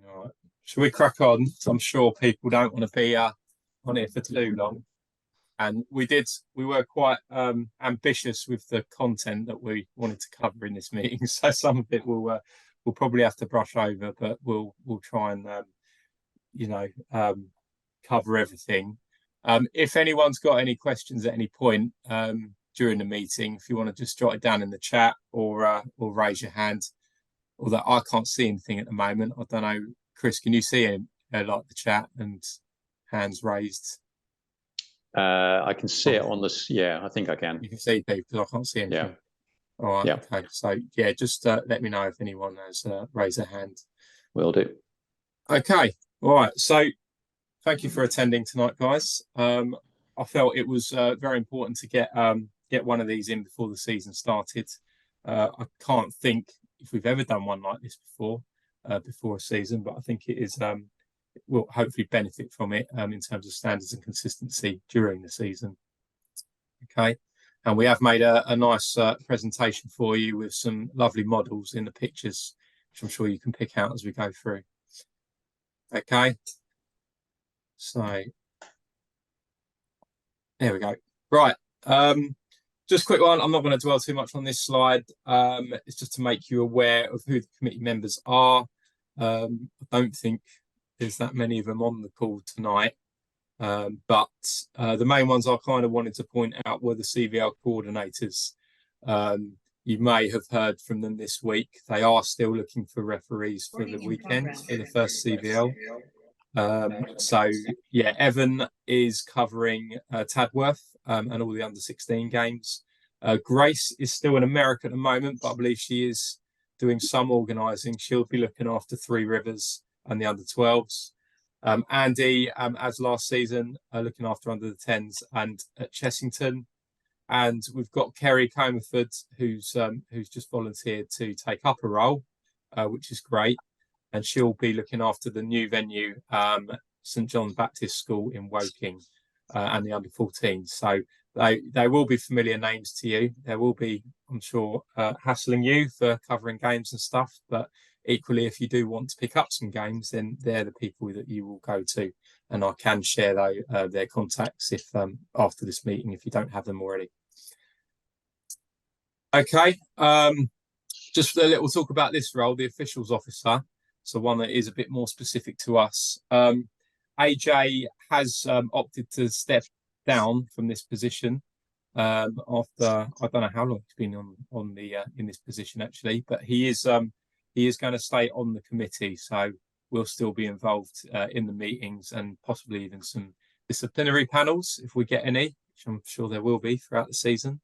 All right. Shall we crack on? So I'm sure people don't want to be on here for too long. And we were quite ambitious with the content that we wanted to cover in this meeting. So some of it we'll probably have to brush over, but we'll try and cover everything. If anyone's got any questions at any point during the meeting, if you want to just jot it down in the chat or raise your hand. Although I can't see anything at the moment. I don't know, Chris, can you see him like the chat and hands raised? I can see it on this. Yeah, I think I can. You can see people because I can't see anything. Yeah. All right. Yeah. Okay. So yeah, just let me know if anyone has raised their hand. Will do. Okay. All right. So thank you for attending tonight, guys. I felt it was very important to get one of these in before the season started. I can't think if we've ever done one like this before a season, but I think it is will hopefully benefit from it in terms of standards and consistency during the season. Okay, and we have made a nice presentation for you with some lovely models in the pictures, which I'm sure you can pick out as we go through. Okay, so there we go. Right. Just a quick one. I'm not going to dwell too much on this slide. It's just to make you aware of who the committee members are. I don't think there's that many of them on the call tonight. But the main ones I kind of wanted to point out were the CVL coordinators. You may have heard from them this week. They are still looking for referees for the weekend for the first CVL. So yeah, Evan is covering Tadworth and all the under-16 games. Grace is still in America at the moment, but I believe she is doing some organising. She'll be looking after Three Rivers and the under-12s. Andy, as last season, looking after under the 10s and at Chessington. And we've got Kerry Comerford, who's just volunteered to take up a role, which is great. And she'll be looking after the new venue, St John Baptist School in Woking, and the under-14s. So they will be familiar names to you. There will be, I'm sure, hassling you for covering games and stuff. But equally, if you do want to pick up some games, then they're the people that you will go to. And I can share their contacts if after this meeting, if you don't have them already. Okay, just a little talk about this role, the officials officer. So one that is a bit more specific to us. AJ has opted to step down from this position after I don't know how long he's been on the in this position actually, but he is going to stay on the committee, so we'll still be involved in the meetings and possibly even some disciplinary panels if we get any, which I'm sure there will be throughout the season.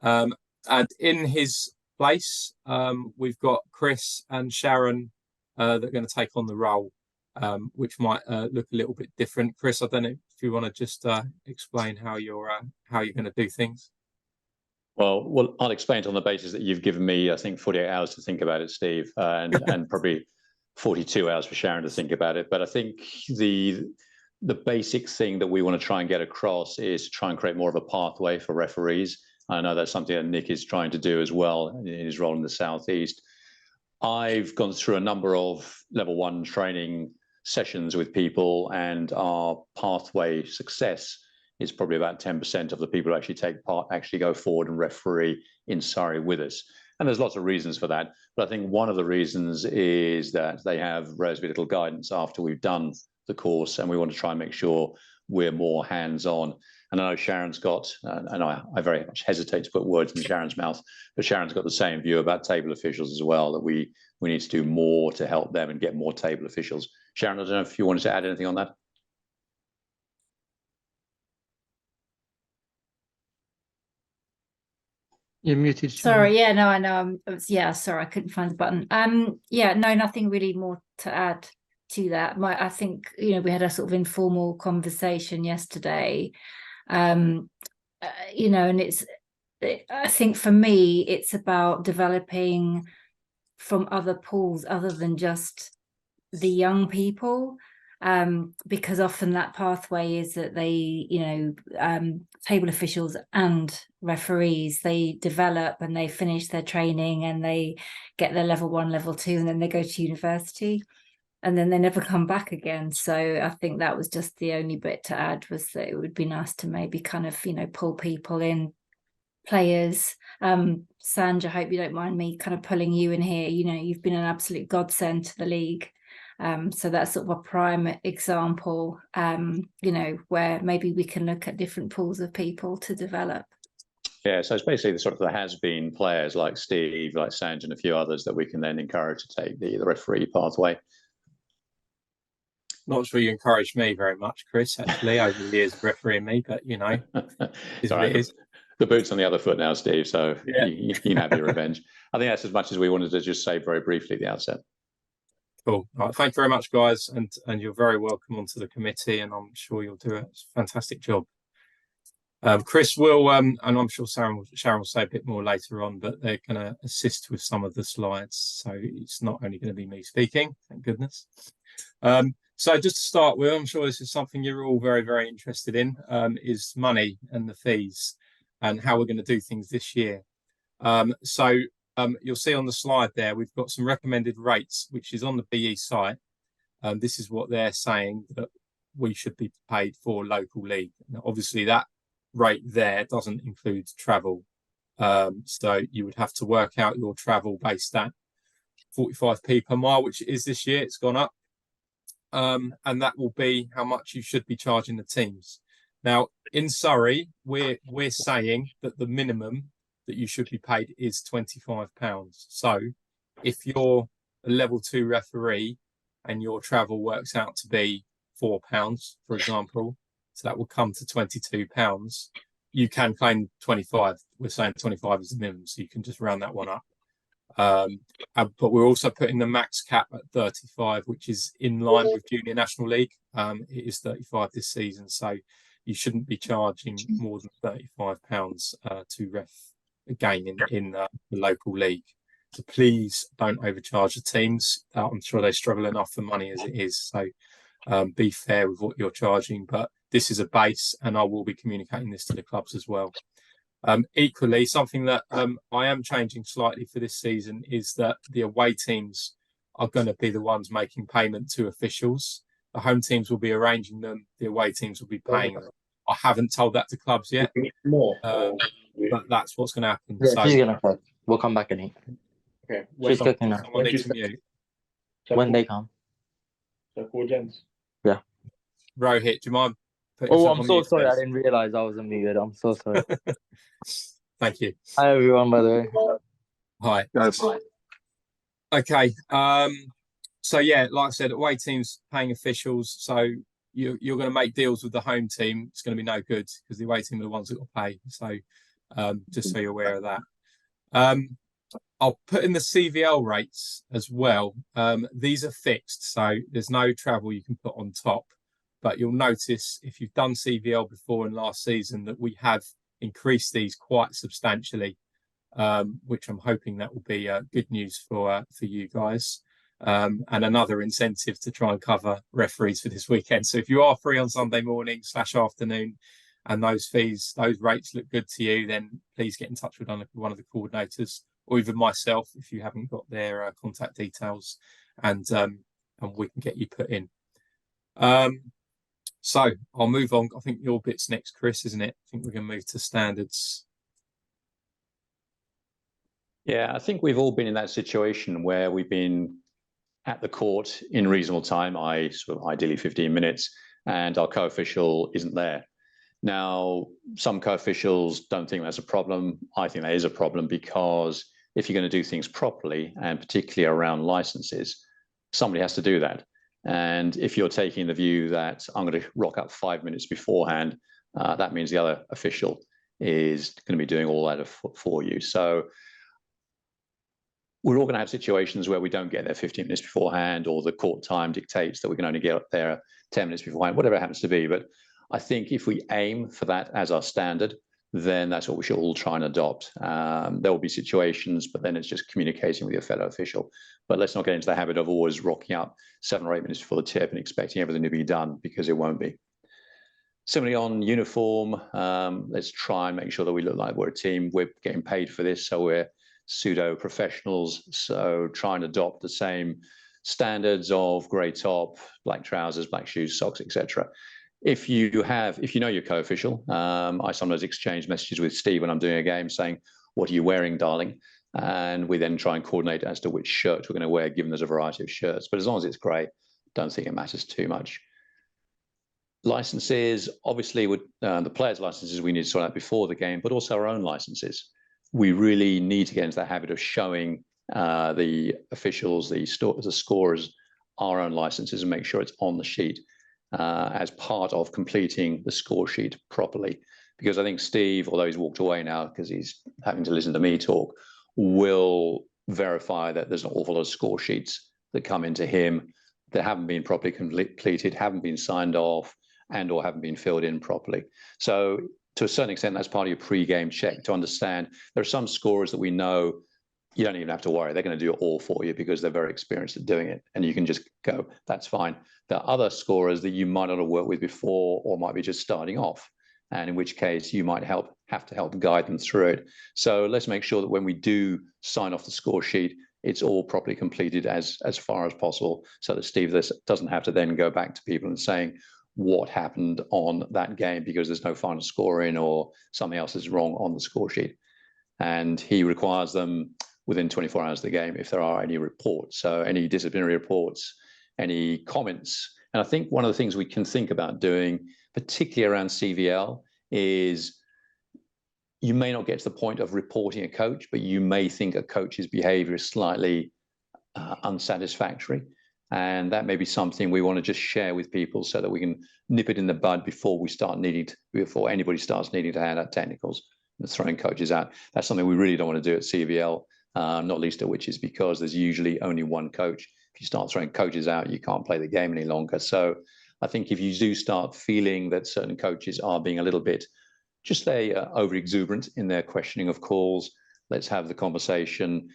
And in his place, we've got Chris and Sharon that are going to take on the role, which might look a little bit different. Chris, I don't know if you want to just explain how you're going to do things. Well, I'll explain it on the basis that you've given me, I think, 48 hours to think about it, Steve, and probably 42 hours for Sharon to think about it. But I think the basic thing that we want to try and get across is to try and create more of a pathway for referees. I know that's something that Nick is trying to do as well in his role in the Southeast. I've gone through a number of level 1 training sessions with people, and our pathway success is probably about 10% of the people who actually take part actually go forward and referee in Surrey with us. And there's lots of reasons for that. But I think one of the reasons is that they have relatively little guidance after we've done the course, and we want to try and make sure we're more hands-on. And I know Sharon's got, and I very much hesitate to put words in Sharon's mouth, but Sharon's got the same view about table officials as well, that we need to do more to help them and get more table officials. Sharon, I don't know if you wanted to add anything on that. You're muted. Sorry, yeah, no, I know. Yeah, sorry, I couldn't find the button. Yeah, no, nothing really more to add to that. I think, we had a sort of informal conversation yesterday. And I think for me, it's about developing from other pools other than just the young people, because often that pathway is that they, table officials and referees, they develop and they finish their training and they get their level 1, level 2, and then they go to university. and then they never come back again. So I think that was just the only bit to add, was that it would be nice to maybe kind of, you know, pull people in, players. Sanj, I hope you don't mind me kind of pulling you in here. You know, you've been an absolute godsend to the league. So that's sort of a prime example, you know, where maybe we can look at different pools of people to develop. Yeah, so it's basically the sort of the has-been players like Steve, like Sanj, and a few others that we can then encourage to take the referee pathway. Not sure you encouraged me very much, Chris, actually, over the years of refereeing me, but, you know, is what it is. The boot's on the other foot now, Steve, so yeah. you can have your revenge. I think that's as much as we wanted to just say very briefly at the outset. Cool. All right, thank you very much, guys, and you're very welcome onto the committee, and I'm sure you'll do a fantastic job. Chris will, and I'm sure Sharon will say a bit more later on, but they're going to assist with some of the slides, so it's not only going to be me speaking, thank goodness. So just to start with, I'm sure this is something you're all very, very interested in, is money and the fees and how we're going to do things this year. You'll see on the slide there, we've got some recommended rates, which is on the BE site. This is what they're saying that we should be paid for local league. Now, obviously, that rate there doesn't include travel. So you would have to work out your travel based at 45p per mile, which it is this year. It's gone up. And that will be how much you should be charging the teams. Now, in Surrey, we're saying that the minimum that you should be paid is £25. So if you're a level 2 referee and your travel works out to be £4, for example, so that will come to £22, you can claim 25. We're saying 25 is the minimum, so you can just round that one up. But we're also putting the max cap at 35, which is in line with Junior National League. It is 35 this season, so you shouldn't be charging more than £35 to ref a game in the local league. So please don't overcharge the teams. I'm sure they struggle enough for money as it is. So be fair with what you're charging. But this is a base, and I will be communicating this to the clubs as well. Equally, something that I am changing slightly for this season is that the away teams are going to be the ones making payment to officials. The home teams will be arranging them. The away teams will be paying them. I haven't told that to clubs yet, but that's what's going to happen. Yeah, so she's gonna cook. We'll come back and eat. Okay. She's cooking now. Someone needs to mute. When they come. So 4 gents. Yeah. Rohit, do you mind putting Oh, yourself I'm on so mute, sorry. I please? didn't realize I was unmuted. I'm so sorry. Thank you. Hi, everyone, by the way. Hi. Okay. So yeah, like I said, away teams paying officials. So you're going to make deals with the home team. It's going to be no good because the away team are the ones that will pay. So just so you're aware of that. I'll put in the CVL rates as well. These are fixed, so there's no travel you can put on top. But you'll notice if you've done CVL before in last season that we have increased these quite substantially, which I'm hoping that will be good news for you guys. And another incentive to try and cover referees for this weekend. So if you are free on Sunday morning / afternoon and those rates look good to you, then please get in touch with one of the coordinators or even myself if you haven't got their contact details, and we can get you put in. So I'll move on. I think your bit's next, Chris, isn't it? I think we're going to move to standards. Yeah, I think we've all been in that situation where we've been at the court in reasonable time, ideally 15 minutes, and our co-official isn't there. Now, some co-officials don't think that's a problem. I think that is a problem because if you're going to do things properly, and particularly around licenses, somebody has to do that. And if you're taking the view that I'm going to rock up 5 minutes beforehand, that means the other official is going to be doing all that for you. So we're all going to have situations where we don't get there 15 minutes beforehand, or the court time dictates that we can only get up there 10 minutes beforehand, whatever it happens to be. But I think if we aim for that as our standard, then that's what we should all try and adopt. There will be situations, but then it's just communicating with your fellow official. But let's not get into the habit of always rocking up 7 or 8 minutes before the tip and expecting everything to be done, because it won't be. Similarly on uniform, let's try and make sure that we look like we're a team. We're getting paid for this, so we're pseudo professionals. So try and adopt the same standards of grey top, black trousers, black shoes, socks, etc. If you know your co-official, I sometimes exchange messages with Steve when I'm doing a game saying, "What are you wearing, darling?" And we then try and coordinate as to which shirt we're going to wear, given there's a variety of shirts. But as long as it's grey, don't think it matters too much. Licenses, obviously, with the players' licenses, we need to sort out before the game, but also our own licenses. We really need to get into that habit of showing the officials, the scorers, our own licenses and make sure it's on the sheet as part of completing the score sheet properly. Because I think Steve, although he's walked away now because he's having to listen to me talk, will verify that there's an awful lot of score sheets that come into him that haven't been properly completed, haven't been signed off, and or haven't been filled in properly. So to a certain extent, that's part of your pre-game check to understand there are some scorers that we know you don't even have to worry. They're going to do it all for you because they're very experienced at doing it. And you can just go, that's fine. There are other scorers that you might not have worked with before or might be just starting off. And in which case you might have to help guide them through it. So let's make sure that when we do sign off the score sheet, it's all properly completed as far as possible so that Steve doesn't have to then go back to people and saying what happened on that game because there's no final score in or something else is wrong on the score sheet. And he requires them within 24 hours of the game if there are any reports, so any disciplinary reports, any comments. And I think one of the things we can think about doing, particularly around CVL, is you may not get to the point of reporting a coach, but you may think a coach's behavior is slightly unsatisfactory. And that may be something we want to just share with people so that we can nip it in the bud before before anybody starts needing to hand out technicals and throwing coaches out. That's something we really don't want to do at CVL, not least of which is because there's usually only one coach. If you start throwing coaches out, you can't play the game any longer. So I think if you do start feeling that certain coaches are being a little bit, just say, over exuberant in their questioning of calls, let's have the conversation,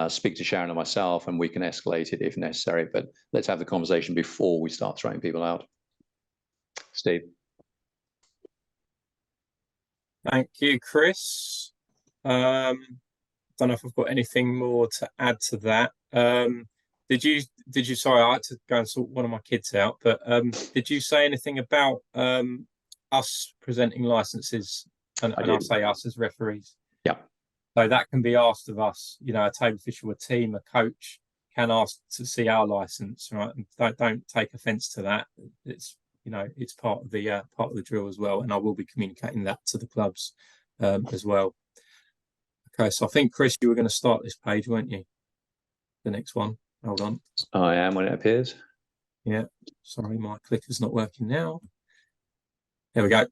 speak to Sharon and myself, and we can escalate it if necessary. But let's have the conversation before we start throwing people out. Steve. Thank you, Chris. Don't know if I've got anything more to add to that. Did you, sorry, I had to go and sort one of my kids out, but did you say anything about us presenting licenses? And I say us as referees. Yeah. So that can be asked of us, you know, a table official, a team, a coach can ask to see our license, right? And don't take offence to that. It's, you know, it's part of the drill as well, and I will be communicating that to the clubs as well. Okay, so I think Chris, you were going to start this page, weren't you? The next one. Hold on. I am when it appears. Yeah. Sorry, my clicker's not working now. There we go.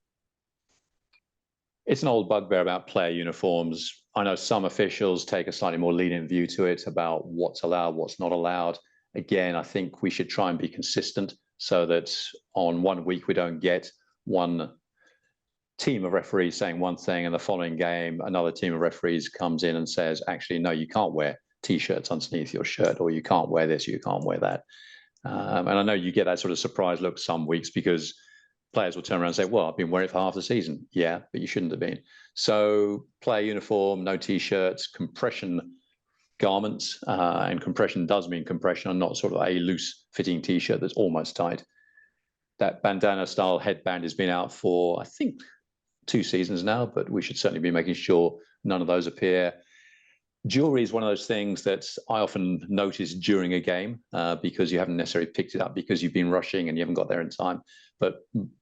It's an old bugbear about player uniforms. I know some officials take a slightly more lenient view to it about what's allowed, what's not allowed. Again, I think we should try and be consistent so that on one week we don't get one team of referees saying one thing and the following game another team of referees comes in and says, actually, no, you can't wear T-shirts underneath your shirt, or you can't wear this, you can't wear that. And I know you get that sort of surprise look some weeks because players will turn around and say, well, I've been wearing it for half the season. Yeah, but you shouldn't have been. So player uniform, no T-shirts, compression garments, and compression does mean compression and not sort of a loose fitting T-shirt that's almost tight. That bandana style headband has been out for, I think, 2 seasons now, but we should certainly be making sure none of those appear. Jewelry is one of those things that I often notice during a game because you haven't necessarily picked it up because you've been rushing and you haven't got there in time. But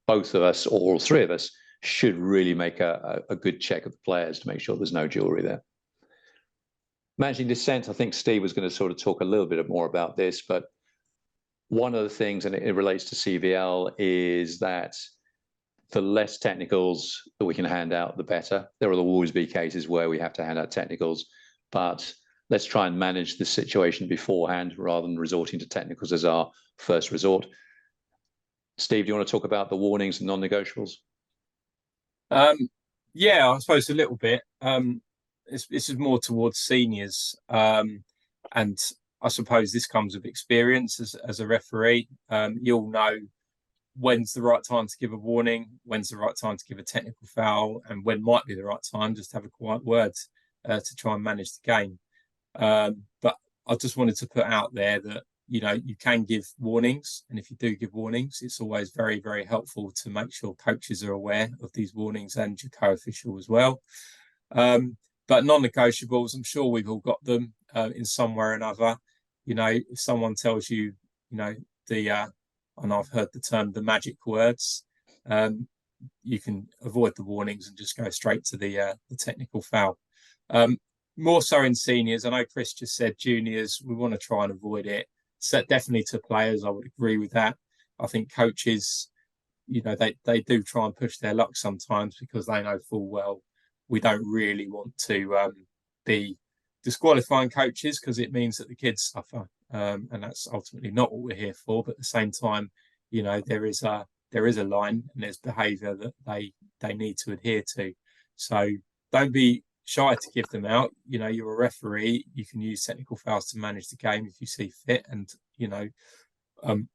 both of us, or all 3 of us, should really make a good check of the players to make sure there's no jewelry there. Managing dissent, I think Steve was going to sort of talk a little bit more about this, but one of the things, and it relates to CVL, is that the less technicals that we can hand out, the better. There will always be cases where we have to hand out technicals, but let's try and manage the situation beforehand rather than resorting to technicals as our first resort. Steve, do you want to talk about the warnings and non-negotiables? Yeah, I suppose a little bit. This is more towards seniors, and I suppose this comes with experience as a referee. You'll know when's the right time to give a warning, when's the right time to give a technical foul, and when might be the right time just to have a quiet word to try and manage the game. But I just wanted to put out there that you can give warnings, and if you do give warnings, it's always very, very helpful to make sure coaches are aware of these warnings and your co-official as well. But non-negotiables, I'm sure we've all got them in some way or another. If someone tells you, and I've heard the term, the magic words, you can avoid the warnings and just go straight to the technical foul. More so in seniors. I know Chris just said juniors, we want to try and avoid it. So definitely to players, I would agree with that. I think coaches, they do try and push their luck sometimes because they know full well we don't really want to be disqualifying coaches because it means that the kids suffer. And that's ultimately not what we're here for. But at the same time, there is a line and there's behaviour that they need to adhere to. So don't be shy to give them out. You're a referee. You can use technical fouls to manage the game if you see fit, and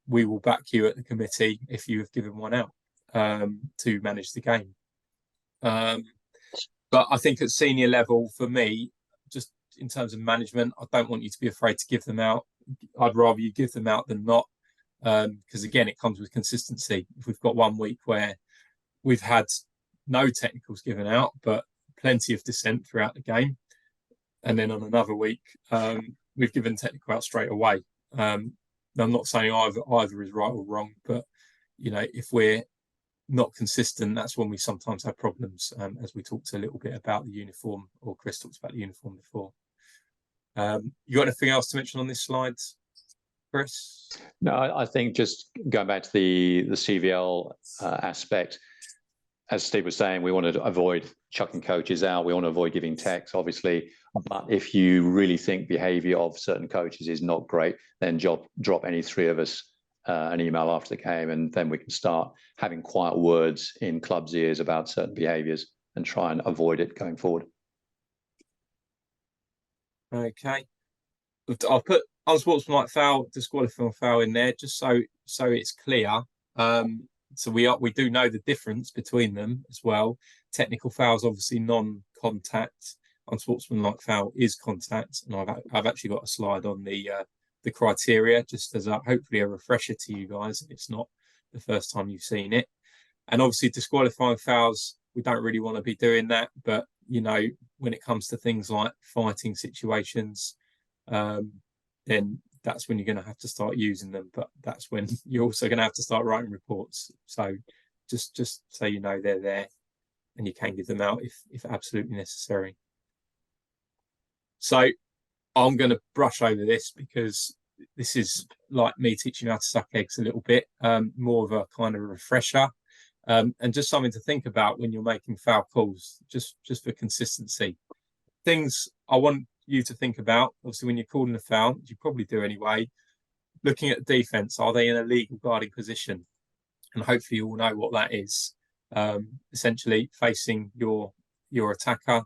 we will back you at the committee if you have given one out to manage the game. But I think at senior level, for me, just in terms of management, I don't want you to be afraid to give them out. I'd rather you give them out than not, because again, it comes with consistency. If we've got 1 week where we've had no technicals given out, but plenty of dissent throughout the game, and then on another week we've given technical out straight away. I'm not saying either is right or wrong, but if we're not consistent, that's when we sometimes have problems, as we talked a little bit about the uniform, or Chris talked about the uniform before. You got anything else to mention on this slide, Chris? No, I think just going back to the CVL aspect, as Steve was saying, we want to avoid chucking coaches out. We want to avoid giving techs, obviously. But if you really think behaviour of certain coaches is not great, then drop any three of us an email after the game, and then we can start having quiet words in clubs' ears about certain behaviours and try and avoid it going forward. Okay. I'll put unsportsmanlike foul, disqualifying foul in there just so it's clear. So we do know the difference between them as well. Technical foul is obviously non-contact. Unsportsmanlike foul is contact, and I've actually got a slide on the criteria just as hopefully a refresher to you guys. It's not the first time you've seen it. And obviously disqualifying fouls, we don't really want to be doing that. But when it comes to things like fighting situations, then that's when you're going to have to start using them. But that's when you're also going to have to start writing reports. So just so you know they're there, and you can give them out if absolutely necessary. So I'm going to brush over this because this is like me teaching you how to suck eggs a little bit, more of a kind of refresher, and just something to think about when you're making foul calls, just for consistency. Things I want you to think about, obviously, when you're calling a foul, you probably do anyway, looking at defense. Are they in a legal guarding position? And hopefully you all know what that is. Essentially facing your attacker,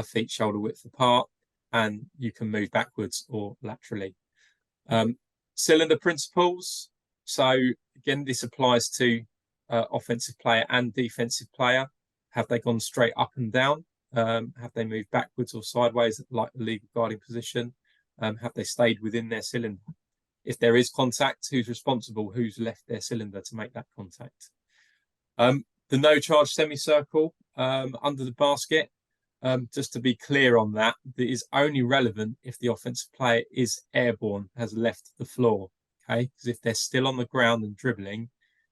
feet shoulder width apart, and you can move backwards or laterally. Cylinder principles. So again, this applies to offensive player and defensive player. Have they gone straight up and down? Have they moved backwards or sideways like the legal guarding position? Have they stayed within their cylinder? If there is contact, who's responsible? Who's left their cylinder to make that contact? The no charge semicircle under the basket. Just to be clear on that, that is only relevant if the offensive player is airborne, has left the floor. Okay, because if they're still on the ground and dribbling,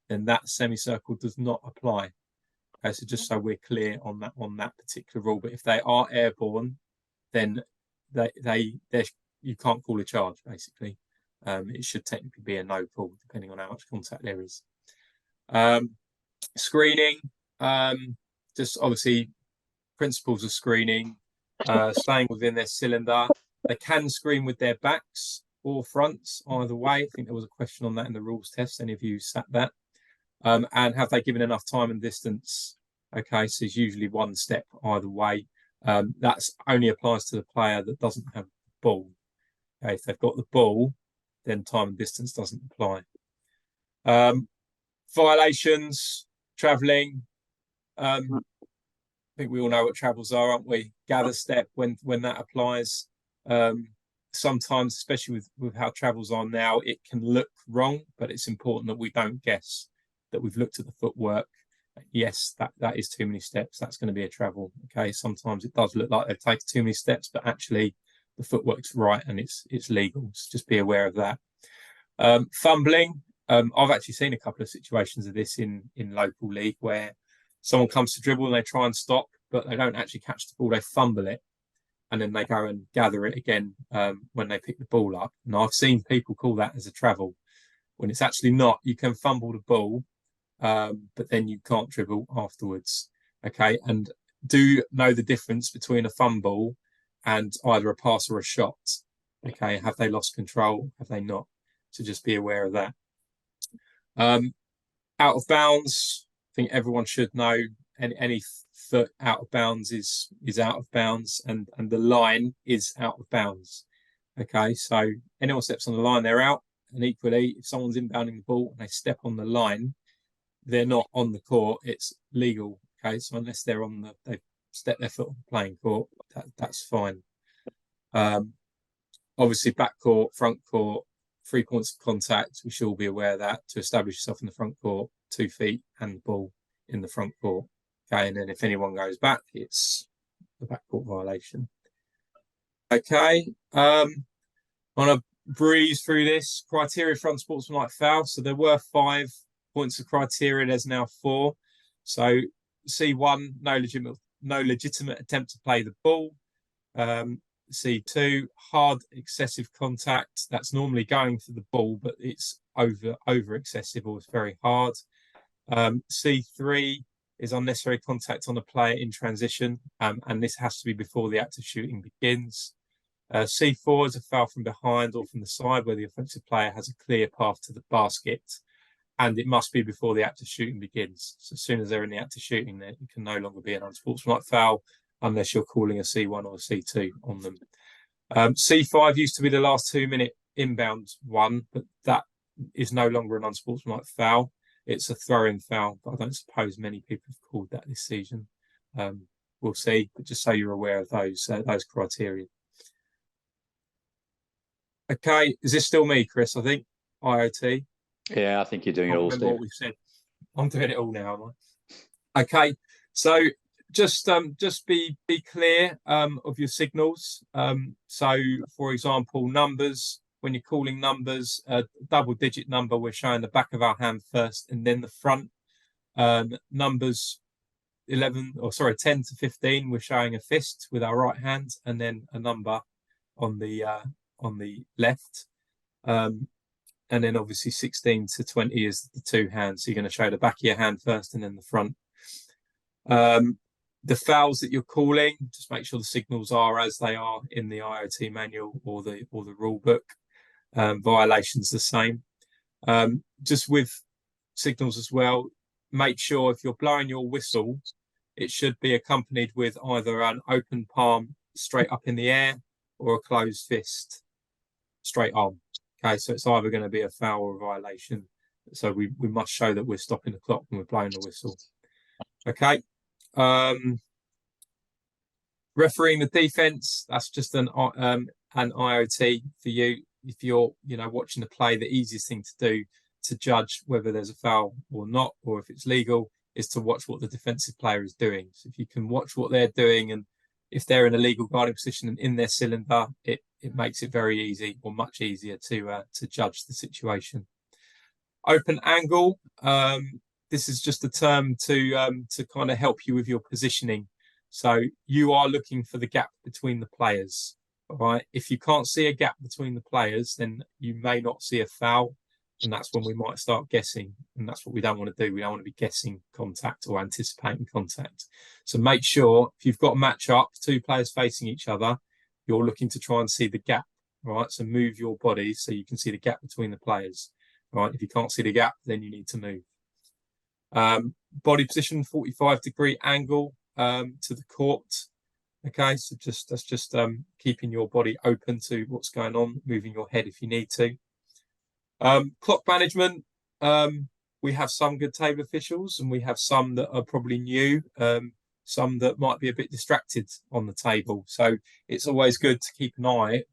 then that semicircle does not apply. Okay, so just so we're clear on that particular rule. But if they are airborne, then you can't call a charge. Basically, it should technically be a no call, depending on how much contact there is. Screening, just obviously. Principles of screening, staying within their cylinder. They can screen with their backs or fronts, either way. I think there was a question on that in the rules test. Any of you sat that? And have they given enough time and distance? Okay, so it's usually one step either way. That's only applies to the player that doesn't have the ball. Okay, if they've got the ball, then time and distance doesn't apply. Violations, travelling. I think we all know what travels are, aren't we? Gather step when that applies. sometimes, especially with how travels are now, it can look wrong, but it's important that we don't guess, that we've looked at the footwork. Yes, that is too many steps. That's going to be a travel. Okay, sometimes it does look like they've taken too many steps, but actually the footwork's right and it's legal. So just be aware of that. Fumbling. I've actually seen a couple of situations of this in local league where someone comes to dribble and they try and stop, but they don't actually catch the ball. They fumble it, and then they go and gather it again when they pick the ball up. And I've seen people call that as a travel, when it's actually not. You can fumble the ball, but then you can't dribble afterwards. Okay, and do know the difference between a fumble and either a pass or a shot. Okay, have they lost control? Have they not? So just be aware of that. Out of bounds, I think everyone should know any foot out of bounds is out of bounds, and the line is out of bounds. Okay, so anyone steps on the line, they're out. And equally, if someone's inbounding the ball and they step on the line, they're not on the court. It's legal. Okay, so unless they're they've stepped their foot on the playing court, that's fine. Obviously, back court, front court, 3 points of contact. We should all be aware of that. To establish yourself in the front court, 2 feet and the ball in the front court. Okay, and then if anyone goes back, it's the backcourt violation. Okay, on a breeze through this criteria for unsportsmanlike foul. So there were 5 points of criteria. There's now 4. So C1, no legitimate attempt to play the ball. C2, hard excessive contact. That's normally going for the ball, but it's over excessive or it's very hard. C3 is unnecessary contact on a player in transition, and this has to be before the act of shooting begins. C4 is a foul from behind or from the side where the offensive player has a clear path to the basket, and it must be before the act of shooting begins. So as soon as they're in the act of shooting, then it can no longer be an unsportsmanlike foul unless you're calling a C1 or a C2 on them. C5 used to be the last 2-minute inbound one, but that is no longer an unsportsmanlike foul. It's a throw-in foul, but I don't suppose many people have called that this season. We'll see, but just so you're aware of those criteria. Okay, is this still me, Chris? I think IoT. Yeah, I think you're doing it all, Steve. What we've said. I'm doing it all now, am I? Okay, so just be clear of your signals. So, for example, numbers. When you're calling numbers, a double-digit number, we're showing the back of our hand first and then the front. Numbers 10 to 15, we're showing a fist with our right hand and then a number on the left. And then obviously 16 to 20 is the 2 hands. So you're going to show the back of your hand first and then the front. The fouls that you're calling, just make sure the signals are as they are in the IoT manual or the rule book. Violations the same. Just with signals as well, make sure if you're blowing your whistle, it should be accompanied with either an open palm straight up in the air or a closed fist straight on. Okay, so it's either going to be a foul or a violation. So we must show that we're stopping the clock when we're blowing the whistle. Okay. Refereeing the defense, that's just an IoT for you. If you're watching the play, the easiest thing to do to judge whether there's a foul or not, or if it's legal, is to watch what the defensive player is doing. So if you can watch what they're doing, and if they're in a legal guarding position and in their cylinder, it makes it very easy or much easier to judge the situation. Open angle. This is just a term to kind of help you with your positioning. So you are looking for the gap between the players. All right. If you can't see a gap between the players, then you may not see a foul. And that's when we might start guessing. And that's what we don't want to do. We don't want to be guessing contact or anticipating contact. So make sure if you've got a match up, 2 players facing each other, you're looking to try and see the gap. All right. So move your body so you can see the gap between the players. All right. If you can't see the gap, then you need to move. Body position, 45-degree angle to the court. Okay, so that's just keeping your body open to what's going on, moving your head if you need to. Clock management. We have some good table officials and we have some that are probably new, some that might be a bit distracted on the table. So it's always good to keep an eye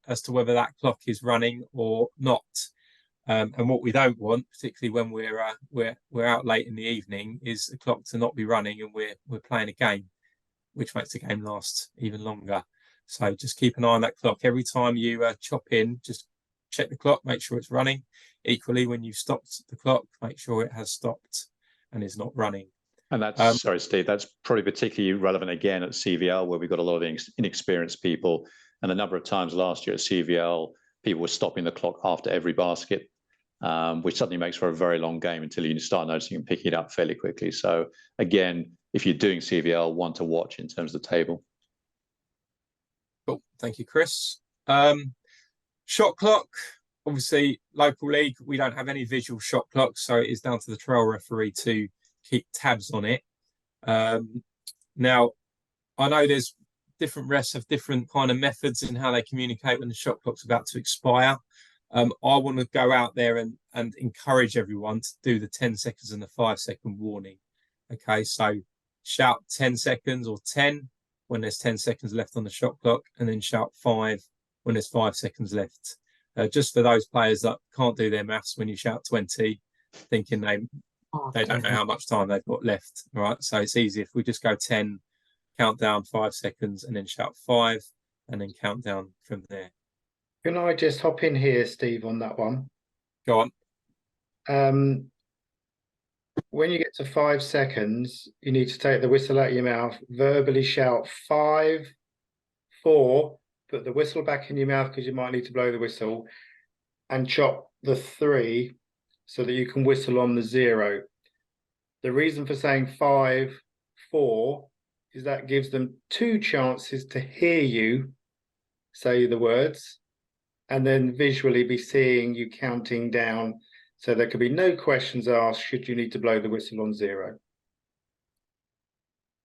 as to whether that clock is running or not. And what we don't want, particularly when we're out late in the evening, is the clock to not be running and we're playing a game, which makes the game last even longer. So just keep an eye on that clock. Every time you chop in, just check the clock, make sure it's running. Equally, when you've stopped the clock, make sure it has stopped and is not running. And that's, sorry, Steve, that's probably particularly relevant again at CVL, where we've got a lot of inexperienced people. And a number of times last year at CVL, people were stopping the clock after every basket, which suddenly makes for a very long game until you start noticing and picking it up fairly quickly. So again, if you're doing CVL, one to watch in terms of the table. Cool. Thank you, Chris. Shot clock. Obviously, local league, we don't have any visual shot clocks, so it is down to the trail referee to keep tabs on it. Now, I know there's different refs have different kind of methods in how they communicate when the shot clock's about to expire. I want to go out there and encourage everyone to do the 10 seconds and the 5-second warning. Okay, so shout 10 seconds or 10 when there's 10 seconds left on the shot clock, and then shout 5 when there's 5 seconds left. Just for those players that can't do their maths when you shout 20, thinking they don't know how much time they've got left. All right, so it's easy if we just go 10, count down 5 seconds, and then shout 5, and then count down from there. Can I just hop in here, Steve, on that one? Go on. When you get to 5 seconds, you need to take the whistle out of your mouth, verbally shout 5, 4, put the whistle back in your mouth because you might need to blow the whistle, and chop the 3 so that you can whistle on the 0. The reason for saying 5, 4 is that gives them 2 chances to hear you say the words and then visually be seeing you counting down, so there could be no questions asked should you need to blow the whistle on 0.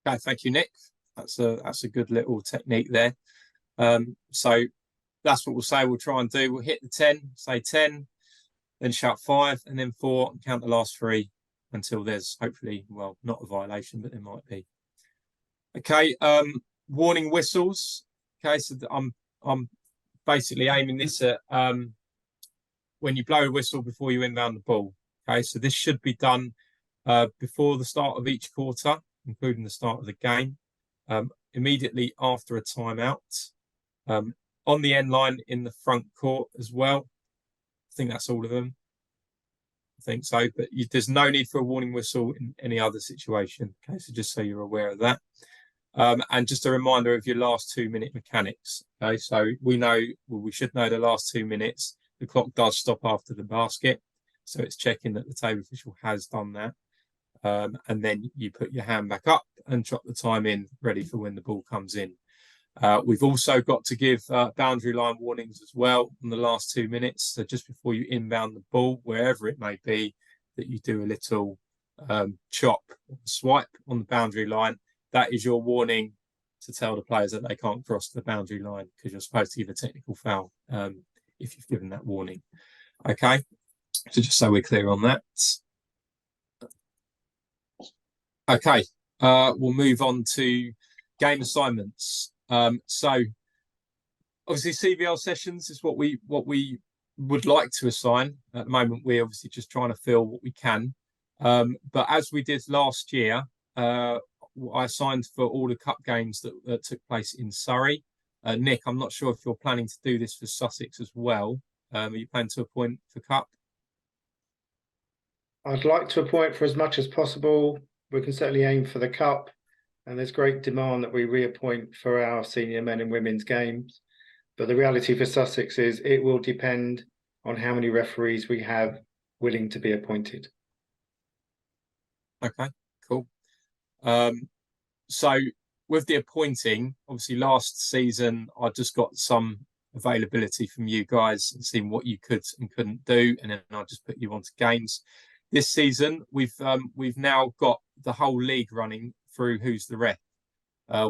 Okay, thank you, Nick. That's a good little technique there. So that's what we'll say. We'll try and do. We'll hit the 10, say 10, then shout 5, and then 4, and count the last 3 until there's hopefully, well, not a violation, but there might be. Okay, warning whistles. Okay, so I'm basically aiming this at when you blow a whistle before you inbound the ball. Okay, so this should be done before the start of each quarter, including the start of the game, immediately after a timeout, on the end line in the front court as well. I think that's all of them. I think so, but there's no need for a warning whistle in any other situation. Okay, so just so you're aware of that. And just a reminder of your last 2-minute mechanics. Okay, so we should know the last 2 minutes. The clock does stop after the basket, so it's checking that the table official has done that. And then you put your hand back up and chop the time in, ready for when the ball comes in. We've also got to give boundary line warnings as well in the last 2 minutes. So just before you inbound the ball, wherever it may be, that you do a little chop or swipe on the boundary line. That is your warning to tell the players that they can't cross the boundary line, because you're supposed to give a technical foul if you've given that warning. Okay, so just so we're clear on that. Okay, we'll move on to game assignments. So obviously CVL sessions is what we would like to assign. At the moment, we're obviously just trying to fill what we can. But as we did last year, I signed for all the cup games that took place in Surrey. Nick, I'm not sure if you're planning to do this for Sussex as well. Are you planning to appoint for cup? I'd like to appoint for as much as possible. We can certainly aim for the cup, and there's great demand that we reappoint for our senior men and women's games. But the reality for Sussex is it will depend on how many referees we have willing to be appointed. Okay, cool. So with the appointing, obviously last season, I just got some availability from you guys and seeing what you could and couldn't do, and then I just put you onto games. This season, we've now got the whole league running through Who's the Ref,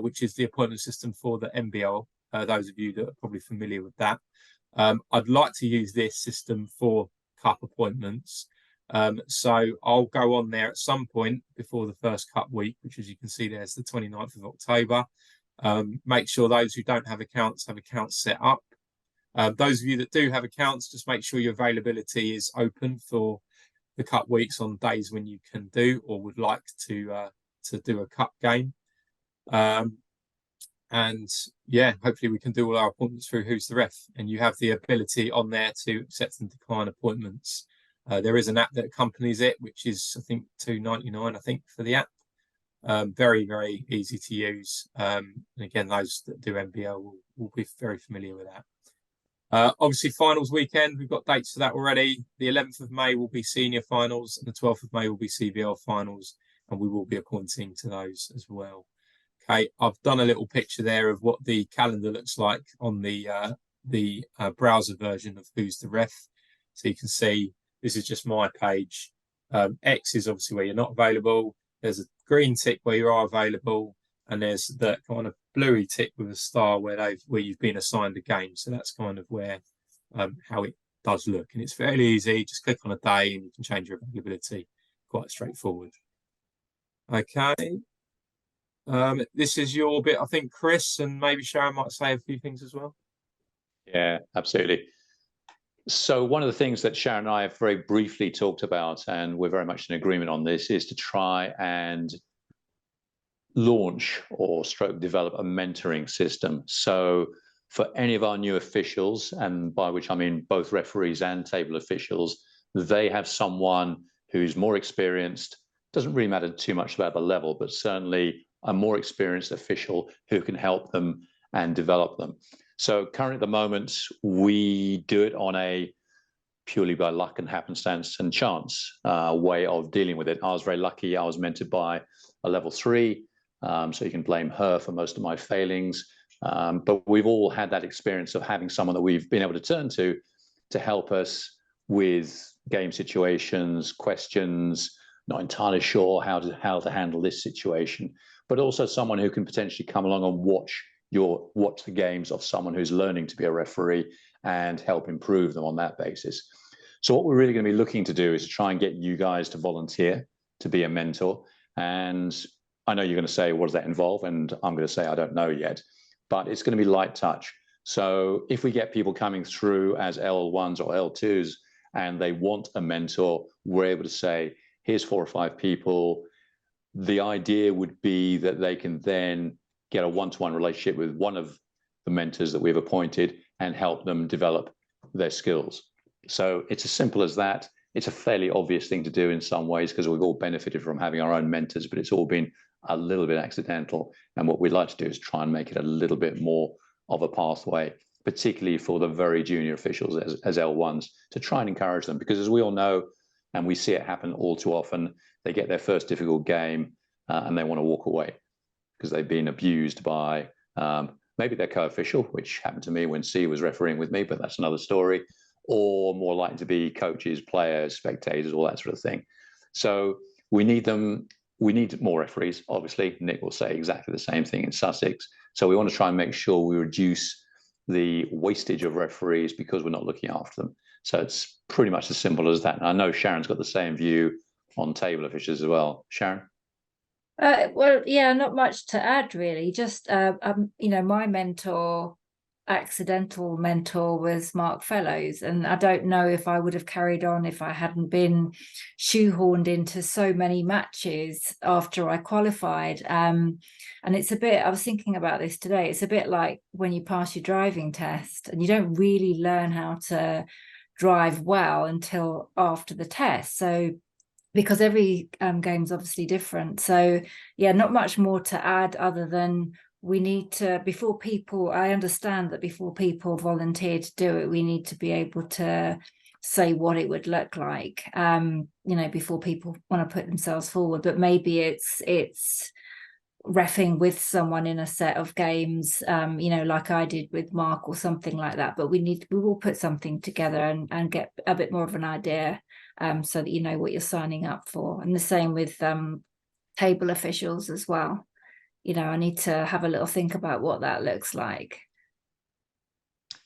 which is the appointment system for the NBL. Those of you that are probably familiar with that. I'd like to use this system for cup appointments. So I'll go on there at some point before the first cup week, which, as you can see, there's the 29th of October. Make sure those who don't have accounts set up. Those of you that do have accounts, just make sure your availability is open for the cup weeks on days when you can do or would like to do a cup game. And yeah, hopefully we can do all our appointments through Who's the Ref, and you have the ability on there to accept and decline appointments. There is an app that accompanies it, which is I think £2.99 I think for the app. Very, very easy to use. And again, those that do NBL will be very familiar with that. Obviously, finals weekend, we've got dates for that already. The 11th of May will be senior finals, and the 12th of May will be CBL finals, and we will be appointing to those as well. Okay, I've done a little picture there of what the calendar looks like on the browser version of Who's the Ref. So you can see this is just my page. X is obviously where you're not available. There's a green tick where you are available, and there's the kind of bluey tick with a star where you've been assigned a game. So that's kind of where how it does look, and it's fairly easy. Just click on a day and you can change your availability. Quite straightforward. Okay. This is your bit, I think, Chris, and maybe Sharon might say a few things as well. Yeah, absolutely. So one of the things that Sharon and I have very briefly talked about, and we're very much in agreement on this, is to try and launch or develop a mentoring system. So for any of our new officials, and by which I mean both referees and table officials, they have someone who's more experienced. Doesn't really matter too much about the level, but certainly a more experienced official who can help them and develop them. So currently at the moment, we do it on a purely by luck and happenstance and chance way of dealing with it. I was very lucky. I was mentored by a level 3, so you can blame her for most of my failings. But we've all had that experience of having someone that we've been able to turn to help us with game situations, questions, not entirely sure how to handle this situation, but also someone who can potentially come along and watch the games of someone who's learning to be a referee and help improve them on that basis. So what we're really going to be looking to do is to try and get you guys to volunteer to be a mentor. And I know you're going to say, what does that involve? And I'm going to say, I don't know yet, but it's going to be light touch. So if we get people coming through as L1s or L2s and they want a mentor, we're able to say, here's 4 or 5 people. The idea would be that they can then get a one-to-one relationship with one of the mentors that we've appointed and help them develop their skills. So it's as simple as that. It's a fairly obvious thing to do in some ways because we've all benefited from having our own mentors, but it's all been a little bit accidental. And what we'd like to do is try and make it a little bit more of a pathway, particularly for the very junior officials as L1s, to try and encourage them. Because as we all know, and we see it happen all too often, they get their first difficult game and they want to walk away because they've been abused by maybe their co-official, which happened to me when C was refereeing with me, but that's another story, or more likely to be coaches, players, spectators, all that sort of thing. So we need them. We need more referees, obviously. Nick will say exactly the same thing in Sussex. So we want to try and make sure we reduce the wastage of referees because we're not looking after them. So it's pretty much as simple as that. And I know Sharon's got the same view on table officials as well. Sharon? Well, yeah, not much to add really. Just my accidental mentor was Mark Fellows, and I don't know if I would have carried on if I hadn't been shoehorned into so many matches after I qualified. And it's a bit, I was thinking about this today, it's a bit like when you pass your driving test and you don't really learn how to drive well until after the test. So because every game's obviously different. So yeah, not much more to add other than we need to, I understand that before people volunteer to do it, we need to be able to say what it would look like, before people want to put themselves forward. But maybe it's reffing with someone in a set of games, like I did with Mark or something like that. But we will put something together and get a bit more of an idea, so that you know what you're signing up for. And the same with table officials as well. I need to have a little think about what that looks like.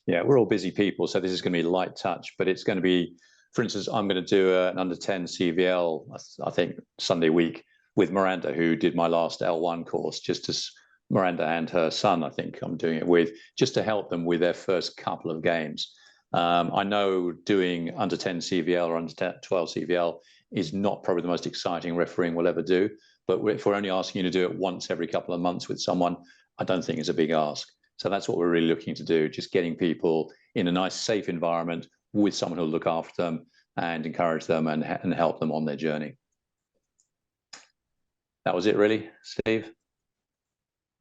Yeah, we're all busy people, so this is going to be light touch, but it's going to be, for instance, I'm going to do an under 10 CVL, I think Sunday week, with Miranda, who did my last L1 course, just to Miranda and her son, I think I'm doing it with, just to help them with their first couple of games. I know doing under 10 CVL or under 12 CVL is not probably the most exciting refereeing we'll ever do, but if we're only asking you to do it once every couple of months with someone, I don't think it's a big ask. So that's what we're really looking to do, just getting people in a nice, safe environment with someone who'll look after them and encourage them and help them on their journey. That was it, really, Steve?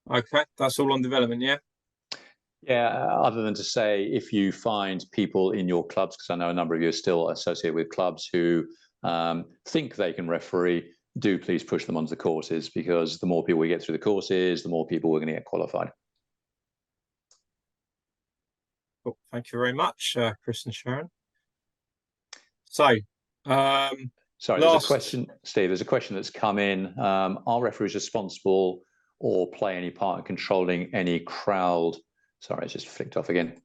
Okay, that's all on development, yeah? Yeah, other than to say, if you find people in your clubs, because I know a number of you are still associated with clubs who think they can referee, do please push them onto the courses, because the more people we get through the courses, the more people we're going to get qualified. Cool. Thank you very much, Chris and Sharon. So, sorry, there's a question, Steve. There's a question that's come in. Are referees responsible or play any part in controlling any crowd? Sorry, it's just flicked off again.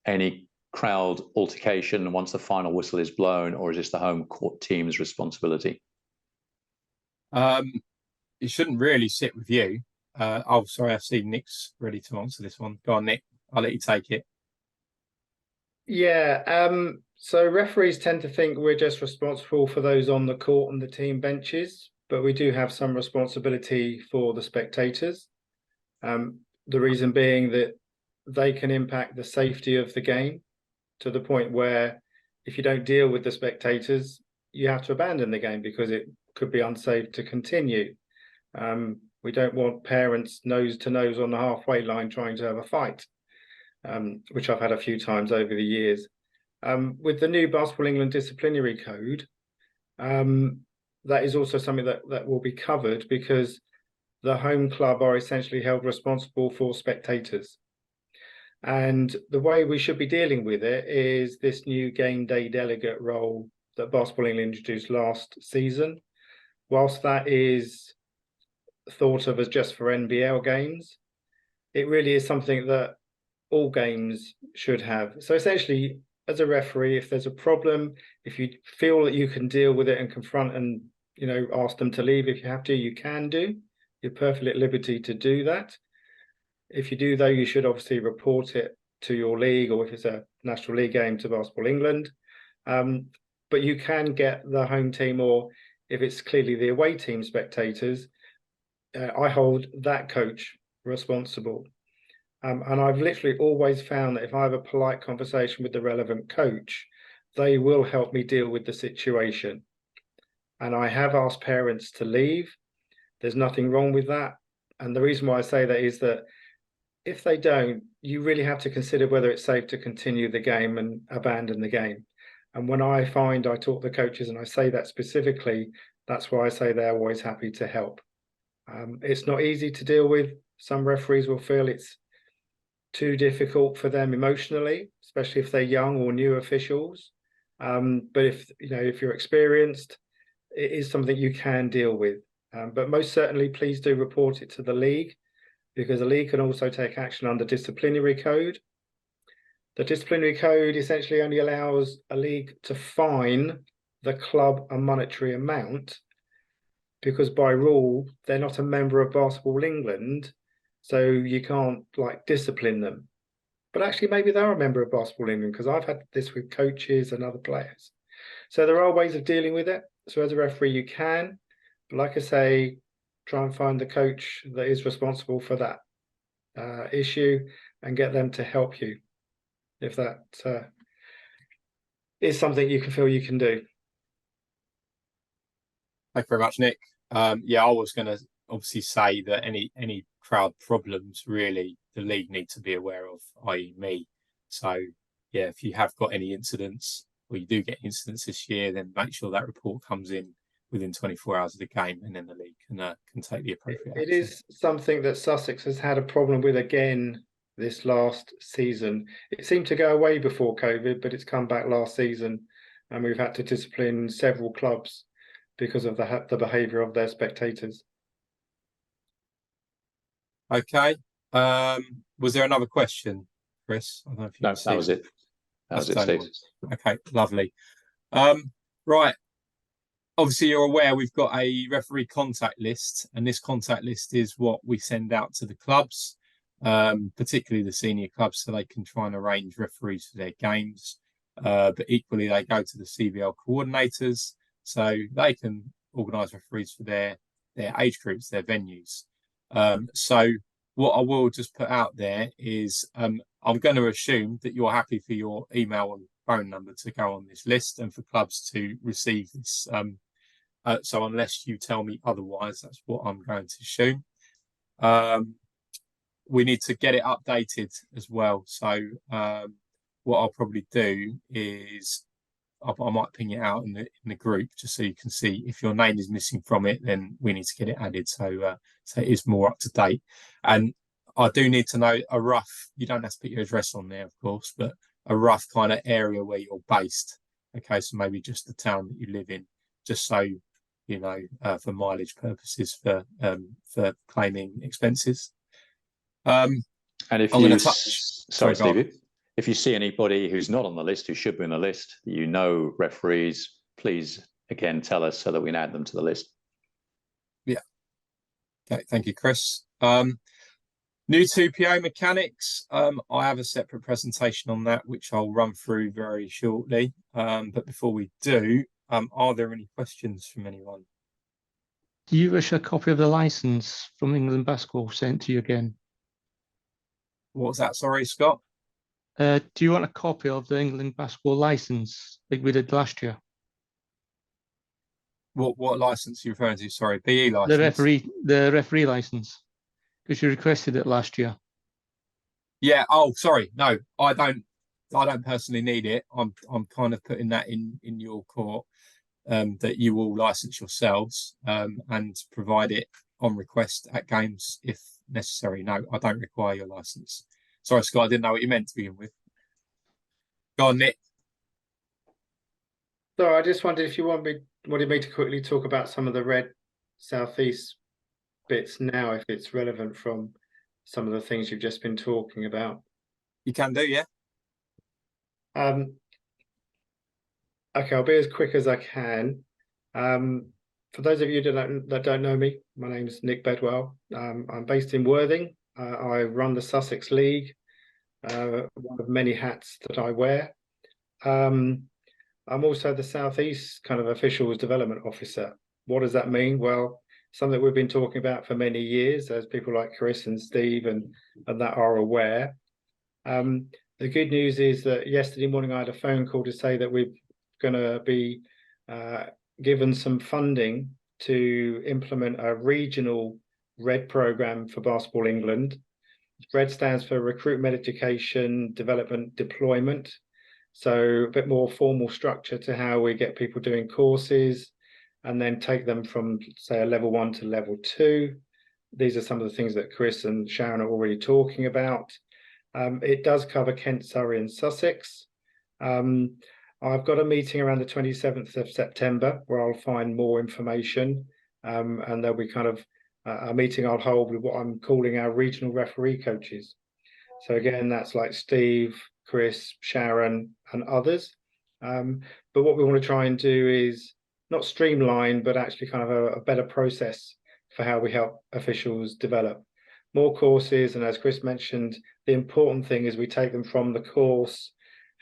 Any crowd altercation once the final whistle is blown, or is this the home court team's responsibility? It shouldn't really sit with you. Oh, sorry, I see Nick's ready to answer this one. Go on, Nick. I'll let you take it. Yeah, so referees tend to think we're just responsible for those on the court and the team benches, but we do have some responsibility for the spectators. The reason being that they can impact the safety of the game to the point where if you don't deal with the spectators, you have to abandon the game because it could be unsafe to continue. We don't want parents nose to nose on the halfway line trying to have a fight, which I've had a few times over the years. With the new Basketball England disciplinary code, that is also something that will be covered, because the home club are essentially held responsible for spectators. And the way we should be dealing with it is this new game day delegate role that Basketball England introduced last season. Whilst that is thought of as just for NBL games, it really is something that all games should have. So essentially, as a referee, if there's a problem, if you feel that you can deal with it and confront and, you know, ask them to leave if you have to, you can do. You're perfectly at liberty to do that. If you do, though, you should obviously report it to your league, or if it's a National League game, to Basketball England. But you can get the home team, or if it's clearly the away team spectators, I hold that coach responsible. And I've literally always found that if I have a polite conversation with the relevant coach, they will help me deal with the situation. And I have asked parents to leave. There's nothing wrong with that. And the reason why I say that is that if they don't, you really have to consider whether it's safe to continue the game and abandon the game. And when I find I talk to coaches and I say that specifically, that's why I say they're always happy to help. It's not easy to deal with. Some referees will feel it's too difficult for them emotionally, especially if they're young or new officials. But if you're experienced, it is something you can deal with. But most certainly, please do report it to the league, because the league can also take action under disciplinary code. The disciplinary code essentially only allows a league to fine the club a monetary amount, because by rule, they're not a member of Basketball England, so you can't discipline them. But actually, maybe they're a member of Basketball England, because I've had this with coaches and other players. So there are ways of dealing with it. So as a referee, you can, but like I say, try and find the coach that is responsible for that issue and get them to help you if that is something you can feel you can do. Thank you very much, Nick. Yeah, I was going to obviously say that any crowd problems, really, the league need to be aware of, i.e. me. So, yeah, if you have got any incidents, or you do get incidents this year, then make sure that report comes in within 24 hours of the game, and then the league can take the appropriate action. It is something that Sussex has had a problem with again this last season. It seemed to go away before COVID, but it's come back last season, and we've had to discipline several clubs because of the behaviour of their spectators. Okay. Was there another question, Chris? I don't know if you No, that was it. That was it, Steve. Okay, lovely. Right. obviously you're aware we've got a referee contact list, and this contact list is what we send out to the clubs, particularly the senior clubs, so they can try and arrange referees for their games. But equally, they go to the CBL coordinators, so they can organise referees for their age groups, their venues. So what I will just put out there is I'm going to assume that you're happy for your email and phone number to go on this list and for clubs to receive this. So unless you tell me otherwise, that's what I'm going to assume. We need to get it updated as well. So what I'll probably do is I might ping it out in the group just so you can see if your name is missing from it, then we need to get it added so it is more up to date. And I do need to know a rough, you don't have to put your address on there, of course, but a rough kind of area where you're based. Okay, so maybe just the town that you live in, just so you know, for mileage purposes for claiming expenses. And if I'm you, going to touch. sorry, go on. Stevie, if you see anybody who's not on the list, who should be on the list, you know, referees, please again tell us so that we can add them to the list. Yeah. Okay, thank you, Chris. New 2PO mechanics. I have a separate presentation on that, which I'll run through very shortly. But before we do, are there any questions from anyone? Do you wish a copy of the license from England Basketball sent to you again? What was that? Sorry, Scott. Do you want a copy of the England Basketball license like we did last year? What license are you referring to? Sorry, BE license. The referee license, because you requested it last year. Yeah. Oh, sorry. No, I don't personally need it. I'm kind of putting that in your court, that you will license yourselves and provide it on request at games if necessary. No, I don't require your license. Sorry, Scott, I didn't know what you meant to begin with. Go on, Nick. So I just wondered if you wanted me to quickly talk about some of the red southeast bits now, if it's relevant from some of the things you've just been talking about. You can do, yeah. Okay, I'll be as quick as I can. For those of you that don't know me, my name is Nick Bedwell. I'm based in Worthing. I run the Sussex League, one of many hats that I wear. I'm also the Southeast kind of officials development officer. What does that mean? Well, something we've been talking about for many years, as people like Chris and Steve and that are aware. The good news is that yesterday morning I had a phone call to say that we're going to be given some funding to implement a regional RED program for Basketball England. RED stands for Recruitment, Education, Development, Deployment. So a bit more formal structure to how we get people doing courses and then take them from, say, a level 1 to level 2. These are some of the things that Chris and Sharon are already talking about. It does cover Kent, Surrey and Sussex. I've got a meeting around the 27th of September where I'll find more information, and there'll be kind of a meeting I'll hold with what I'm calling our regional referee coaches. So again, that's like Steve, Chris, Sharon and others. But what we want to try and do is not streamline, but actually kind of a better process for how we help officials develop more courses. And as Chris mentioned, the important thing is we take them from the course,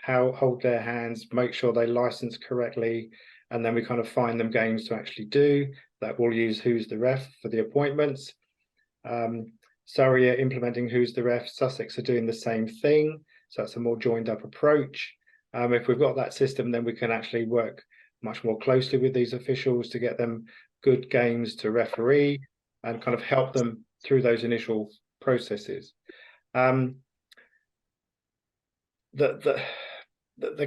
hold their hands, make sure they license correctly, and then we kind of find them games to actually do. That will use Who's the Ref for the appointments. Surrey are implementing Who's the Ref. Sussex are doing the same thing. So that's a more joined up approach. If we've got that system, then we can actually work much more closely with these officials to get them good games to referee and kind of help them through those initial processes. The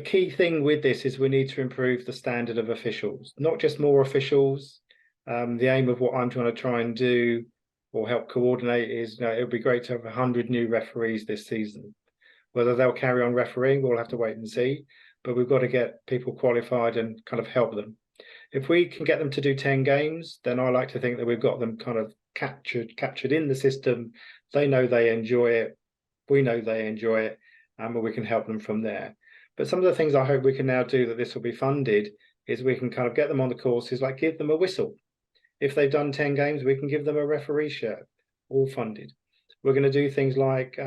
key thing with this is we need to improve the standard of officials, not just more officials. The aim of what I'm trying to try and do or help coordinate is, it would be great to have 100 new referees this season. Whether they'll carry on refereeing, we'll have to wait and see, but we've got to get people qualified and kind of help them. If we can get them to do 10 games, then I like to think that we've got them kind of captured in the system. They know they enjoy it. We know they enjoy it, and we can help them from there. But some of the things I hope we can now do that this will be funded is we can kind of get them on the courses, like give them a whistle. If they've done 10 games, we can give them a referee shirt, all funded. We're going to do things like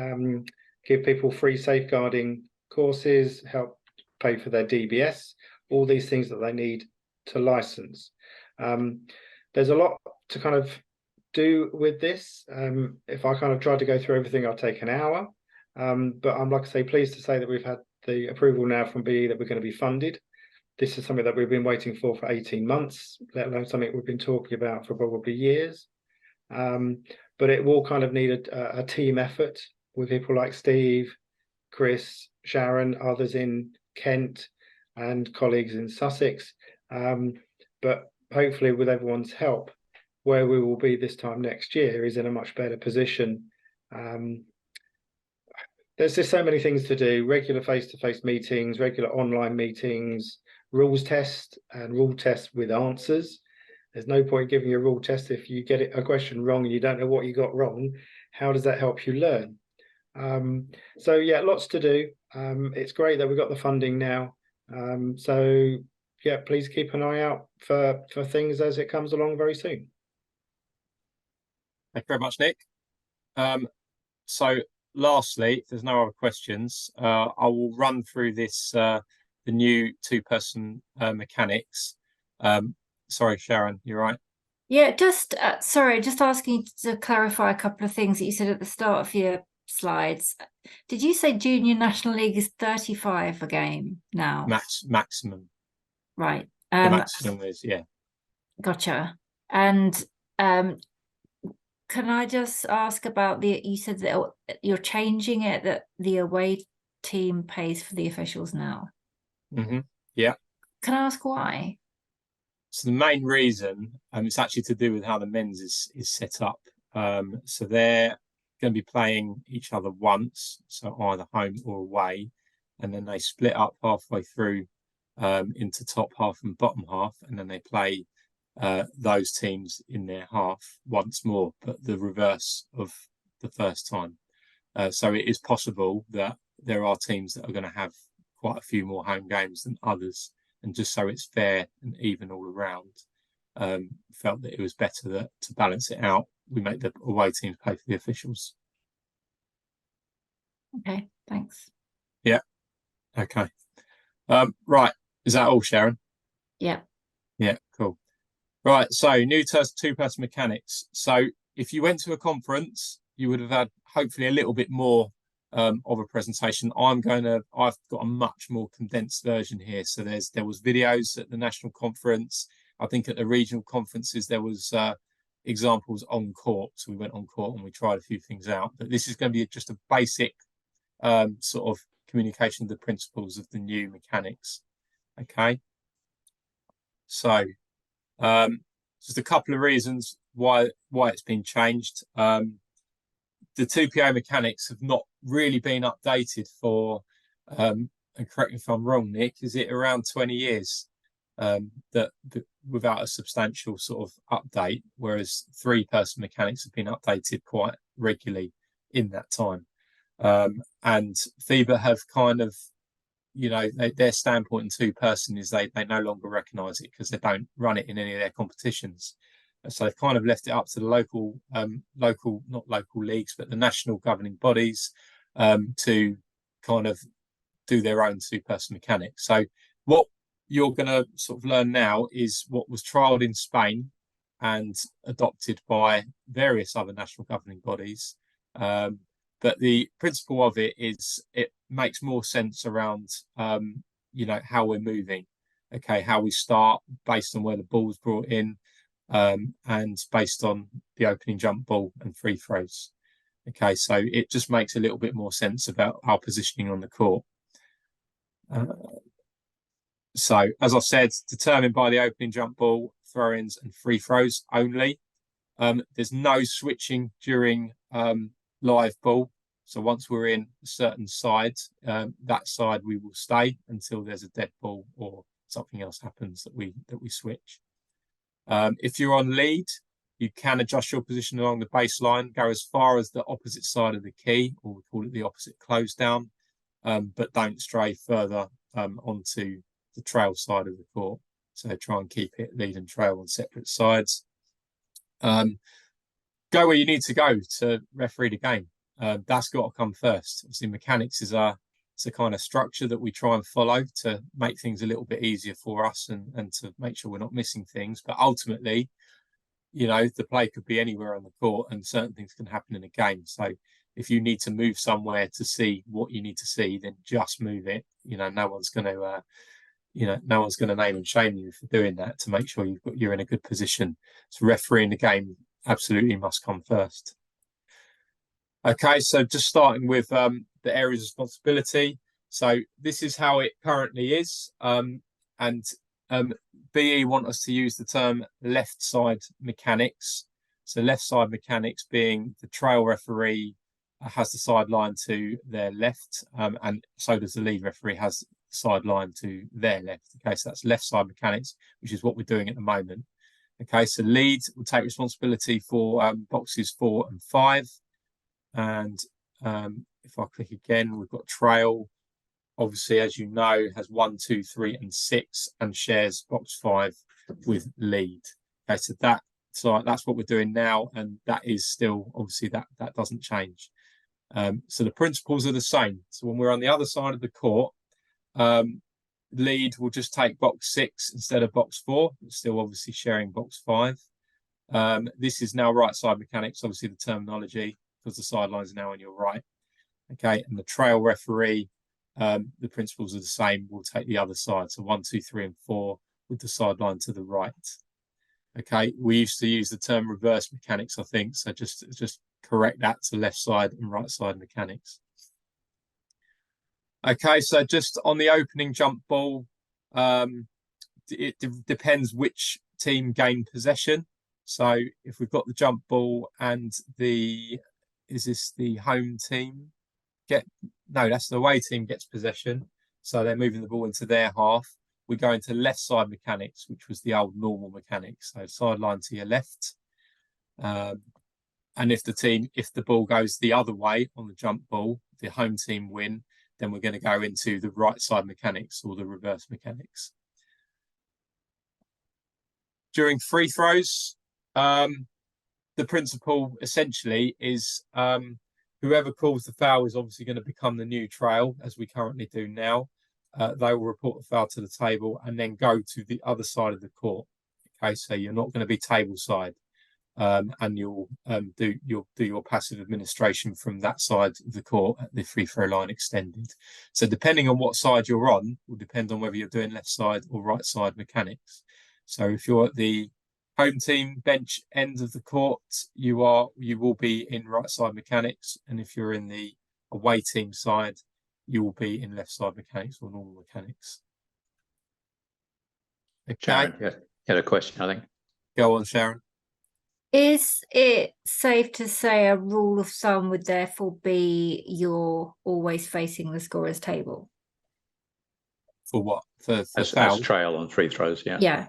give people free safeguarding courses, help pay for their DBS, all these things that they need to license. There's a lot to kind of do with this. If I kind of tried to go through everything, I'll take an hour. But I'm, like I say, pleased to say that we've had the approval now from BE that we're going to be funded. This is something that we've been waiting for 18 months, let alone something we've been talking about for probably years. But it will kind of need a team effort with people like Steve, Chris, Sharon, others in Kent, and colleagues in Sussex. But hopefully with everyone's help, where we will be this time next year is in a much better position. There's just so many things to do: regular face-to-face meetings, regular online meetings, rules test and rule test with answers. There's no point giving you a rule test if you get a question wrong and you don't know what you got wrong. How does that help you learn? So yeah, lots to do. It's great that we've got the funding now. So yeah, please keep an eye out for things as it comes along very soon. Thank you very much, Nick. So lastly, if there's no other questions, I will run through this, the new two-person mechanics. Sorry, Sharon, you're right. Yeah, just sorry, just asking you to clarify a couple of things that you said at the start of your slides. Did you say Junior National League is 35 a game now? Maximum. Right. The maximum is, yeah. Gotcha. And can I just ask about you said that you're changing it, that the away team pays for the officials now. Yeah. Can I ask why? So the main reason, it's actually to do with how the men's is set up. So they're going to be playing each other once, so either home or away, and then they split up halfway through into top half and bottom half, and then they play those teams in their half once more, but the reverse of the first time. So it is possible that there are teams that are going to have quite a few more home games than others, and just so it's fair and even all around, felt that it was better that to balance it out, we make the away teams pay for the officials. Okay, thanks. Yeah. Okay. Right. Is that all, Sharon? Yeah. Yeah, cool. Right, so new two-person mechanics. So if you went to a conference, you would have had hopefully a little bit more of a presentation. I've got a much more condensed version here. So there was videos at the national conference. I think at the regional conferences there was examples on court. So we went on court and we tried a few things out. But this is going to be just a basic sort of communication of the principles of the new mechanics. Okay. So just a couple of reasons why it's been changed. The 2PO mechanics have not really been updated for, and correct me if I'm wrong, Nick, is it around 20 years that without a substantial sort of update, whereas 3-person mechanics have been updated quite regularly in that time. And FIBA have kind of, you know, their standpoint in 2-person is they no longer recognise it because they don't run it in any of their competitions. So they've kind of left it up to the local, not local leagues, but the national governing bodies to kind of do their own 2-person mechanics. So what you're going to sort of learn now is what was trialled in Spain and adopted by various other national governing bodies. But the principle of it is it makes more sense around, you know, how we're moving, okay, how we start based on where the ball's brought in, and based on the opening jump ball and free throws. Okay, so it just makes a little bit more sense about our positioning on the court. So, as I said, determined by the opening jump ball, throw-ins and free throws only. There's no switching during live ball. So once we're in a certain side, that side we will stay until there's a dead ball or something else happens that we switch. If you're on lead, you can adjust your position along the baseline, go as far as the opposite side of the key, or we call it the opposite close down, but don't stray further onto the trail side of the court. So try and keep it lead and trail on separate sides. Go where you need to go to referee the game. That's got to come first. Obviously, mechanics is it's a kind of structure that we try and follow to make things a little bit easier for us and to make sure we're not missing things. But ultimately, you know, the play could be anywhere on the court and certain things can happen in a game. So if you need to move somewhere to see what you need to see, then just move it. You know, no one's going to, no one's going to name and shame you for doing that, to make sure you're in a good position. So refereeing the game absolutely must come first. Okay, so just starting with the areas of responsibility. So this is how it currently is. BE want us to use the term left side mechanics. So left side mechanics being the trail referee has the sideline to their left, and so does the lead referee has the sideline to their left. Okay, so that's left side mechanics, which is what we're doing at the moment. Okay, so lead will take responsibility for boxes 4 and 5. And if I click again, we've got trail. Obviously, as you know, has 1, 2, 3, and 6, and shares box 5 with lead. Okay, so that's what we're doing now, and that is still obviously that doesn't change. So the principles are the same. So when we're on the other side of the court, lead will just take box 6 instead of box 4. It's still obviously sharing box 5. This is now right side mechanics, obviously the terminology, because the sidelines are now on your right. Okay, and the trail referee, the principles are the same. We'll take the other side. So 1, 2, 3, and 4 with the sideline to the right. Okay, we used to use the term reverse mechanics, I think. So just correct that to left side and right side mechanics. Okay, so just on the opening jump ball, it depends which team gain possession. So if we've got the jump ball and is this the home team? No, that's the away team gets possession. So they're moving the ball into their half. We go into left side mechanics, which was the old normal mechanics. So sideline to your left. And if the ball goes the other way on the jump ball, the home team win, then we're going to go into the right side mechanics or the reverse mechanics. During free throws, the principle essentially is whoever calls the foul is obviously going to become the new trail, as we currently do now. They will report the foul to the table and then go to the other side of the court. Okay, so you're not going to be table side, and you'll do your passive administration from that side of the court at the free throw line extended. So depending on what side you're on will depend on whether you're doing left side or right side mechanics. So if you're at the home team bench end of the court, you will be in right side mechanics, and if you're in the away team side, you will be in left side mechanics or normal mechanics. Okay. Sharon, you had a question, I think. Go on, Sharon. Is it safe to say a rule of thumb would therefore be you're always facing the scorer's table? For what? For As foul? trail on free throws, yeah. Yeah.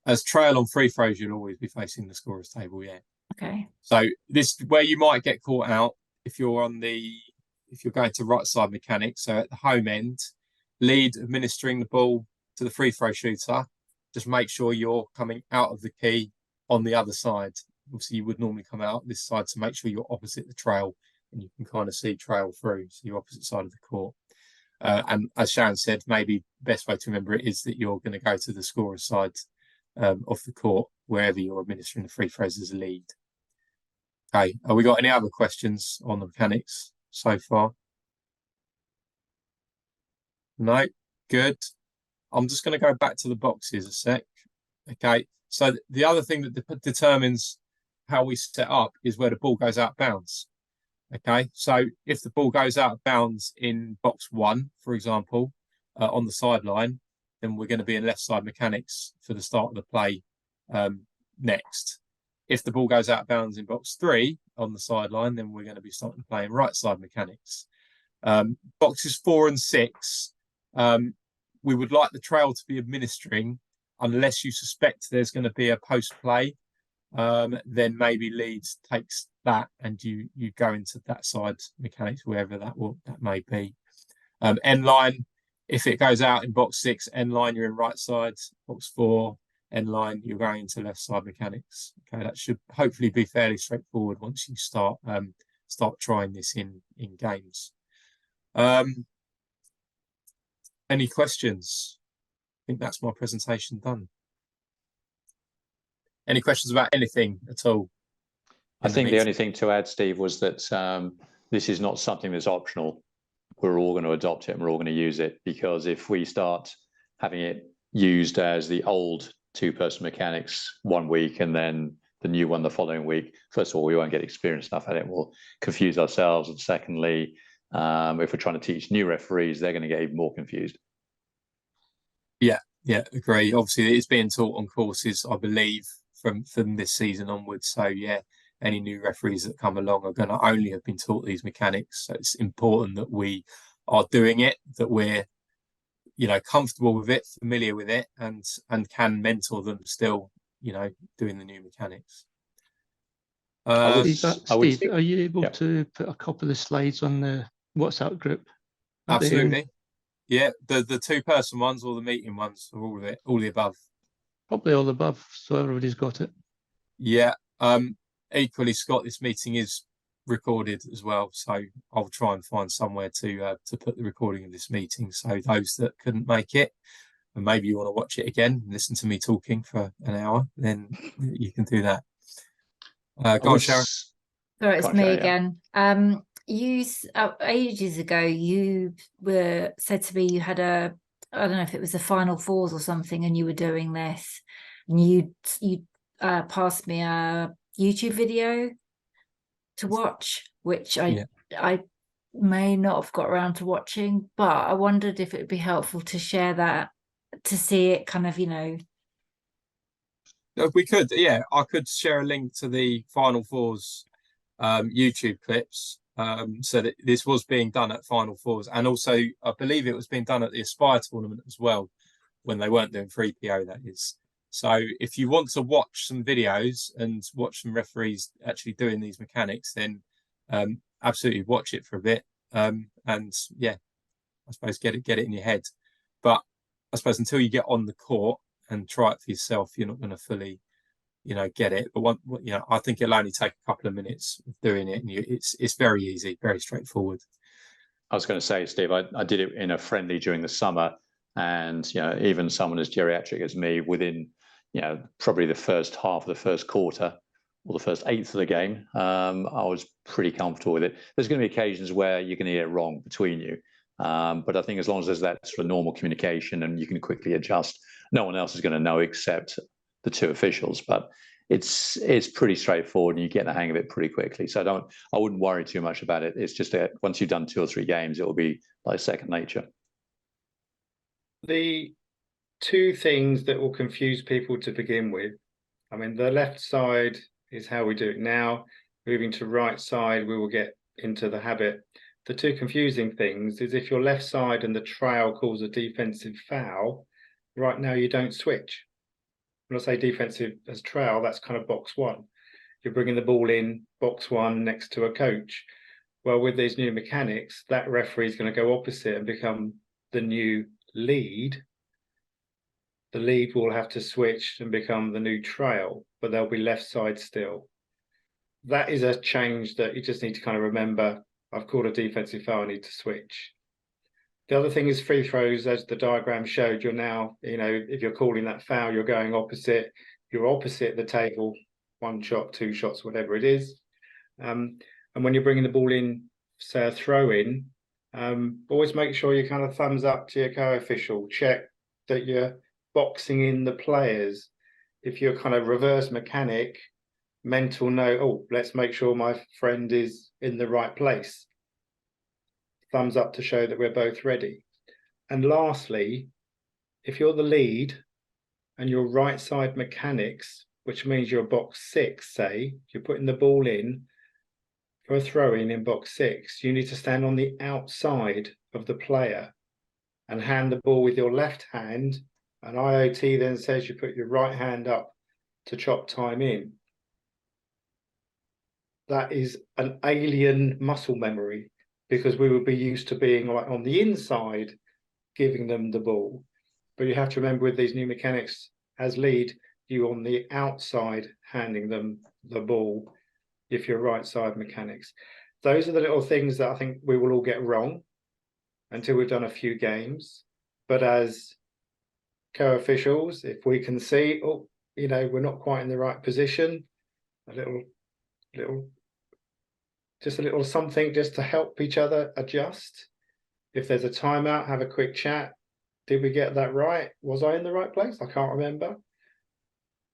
As trail on free throws, you'll always be facing the scorer's table, yeah. Okay. So this where you might get caught out if you're going to right side mechanics. So at the home end, lead administering the ball to the free throw shooter. Just make sure you're coming out of the key on the other side. Obviously, you would normally come out this side to make sure you're opposite the trail and you can kind of see trail through. So you're opposite side of the court. And as Sharon said, maybe best way to remember it is that you're going to go to the scorer's side of the court wherever you're administering the free throws as a lead. Okay, have we got any other questions on the mechanics so far? No, good. I'm just going to go back to the boxes a sec. Okay, so the other thing that determines how we set up is where the ball goes out of bounds. Okay, so if the ball goes out of bounds in box 1, for example, on the sideline, then we're going to be in left side mechanics for the start of the play next. If the ball goes out of bounds in box 3 on the sideline, then we're going to be starting playing right side mechanics. Boxes 4 and 6, we would like the trail to be administering unless you suspect there's going to be a post play. Then maybe leads takes that and you go into that side mechanics, wherever that may be. End line, if it goes out in box 6, end line, you're in right side. Box 4, end line, you're going into left side mechanics. Okay, that should hopefully be fairly straightforward once you start trying this in games. Any questions? I think that's my presentation done. Any questions about anything at all? I think the only thing to add, Steve, was that this is not something that's optional. We're all going to adopt it and we're all going to use it, because if we start having it used as the old two-person mechanics one week and then the new one the following week, first of all, we won't get experience enough at it. We'll confuse ourselves. And secondly, if we're trying to teach new referees, they're going to get even more confused. Yeah, agree. Obviously, it's being taught on courses, I believe, from this season onwards. So yeah, any new referees that come along are going to only have been taught these mechanics. So it's important that we are doing it, that we're, you know, comfortable with it, familiar with it, and can mentor them still, you know, doing the new mechanics. Steve, are you able to put a couple of slides on the WhatsApp group? Absolutely. Yeah, the two-person ones or the meeting ones, or all of it, all the above. Probably all above, so everybody's got it. Yeah. Equally, Scott, this meeting is recorded as well, so I'll try and find somewhere to put the recording of this meeting. So those that couldn't make it, and maybe you want to watch it again, and listen to me talking for an hour, then you can do that. Go on, Sharon. Sorry, it's me again. You ages ago, you were said to me you had I don't know if it was the Final Fours or something, and you were doing this, and you passed me a YouTube video to watch, which I may not have got around to watching, but I wondered if it would be helpful to share that, to see it kind of, you know. We could, yeah, I could share a link to the Final Fours YouTube clips. So that this was being done at Final Fours, and also I believe it was being done at the Aspire tournament as well, when they weren't doing 3PO, that is. So if you want to watch some videos and watch some referees actually doing these mechanics, then absolutely watch it for a bit. And yeah, I suppose get it in your head. But I suppose until you get on the court and try it for yourself, you're not going to fully, you know, get it. But you know, I think it'll only take a couple of minutes of doing it, and it's very easy, very straightforward. I was going to say, Steve, I did it in a friendly during the summer, and you know, even someone as geriatric as me, within, you know, probably the first half of the first quarter or the first eighth of the game, I was pretty comfortable with it. There's going to be occasions where you're going to get it wrong between you, but I think as long as there's that sort of normal communication and you can quickly adjust, no one else is going to know except the two officials. But it's pretty straightforward, and you get the hang of it pretty quickly. So I wouldn't worry too much about it. It's just that once you've done 2 or 3 games, it will be like second nature. The two things that will confuse people to begin with, I mean, the left side is how we do it now. Moving to right side, we will get into the habit. The two confusing things is if your left side and the trail calls a defensive foul, right now you don't switch. When I say defensive as trail, that's kind of box 1. You're bringing the ball in box 1 next to a coach. Well, with these new mechanics, that referee is going to go opposite and become the new lead. The lead will have to switch and become the new trail, but they'll be left side still. That is a change that you just need to kind of remember. I've called a defensive foul, I need to switch. The other thing is free throws, as the diagram showed. You're now, you know, if you're calling that foul, you're going opposite. You're opposite the table, 1 shot, 2 shots, whatever it is. And when you're bringing the ball in, say a throw in, always make sure you kind of thumbs up to your co-official. Check that you're boxing in the players. If you're kind of reverse mechanic, mental note, oh, let's make sure my friend is in the right place. Thumbs up to show that we're both ready. And lastly, if you're the lead and your right side mechanics, which means you're box 6, say, you're putting the ball in for a throw in box 6, you need to stand on the outside of the player and hand the ball with your left hand. And IOT then says you put your right hand up to chop time in. That is an alien muscle memory, because we would be used to being like on the inside giving them the ball. But you have to remember with these new mechanics, as lead, you on the outside handing them the ball if you're right side mechanics. Those are the little things that I think we will all get wrong until we've done a few games. But as co-officials, if we can see, oh, you know, we're not quite in the right position, a little something just to help each other adjust. If there's a timeout, have a quick chat. Did we get that right? Was I in the right place? I can't remember.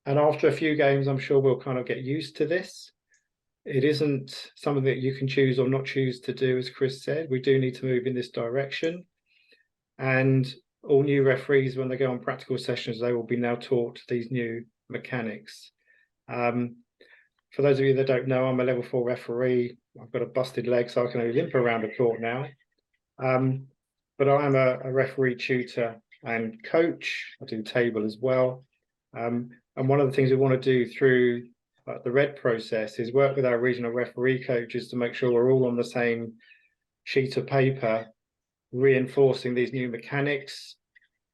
And after a few games, I'm sure we'll kind of get used to this. It isn't something that you can choose or not choose to do, as Chris said. We do need to move in this direction. And all new referees, when they go on practical sessions, they will be now taught these new mechanics. For those of you that don't know, I'm a level 4 referee. I've got a busted leg, so I can only limp around a court now. But I am a referee, tutor and coach. I do table as well. And one of the things we want to do through the red process is work with our regional referee coaches to make sure we're all on the same sheet of paper, reinforcing these new mechanics,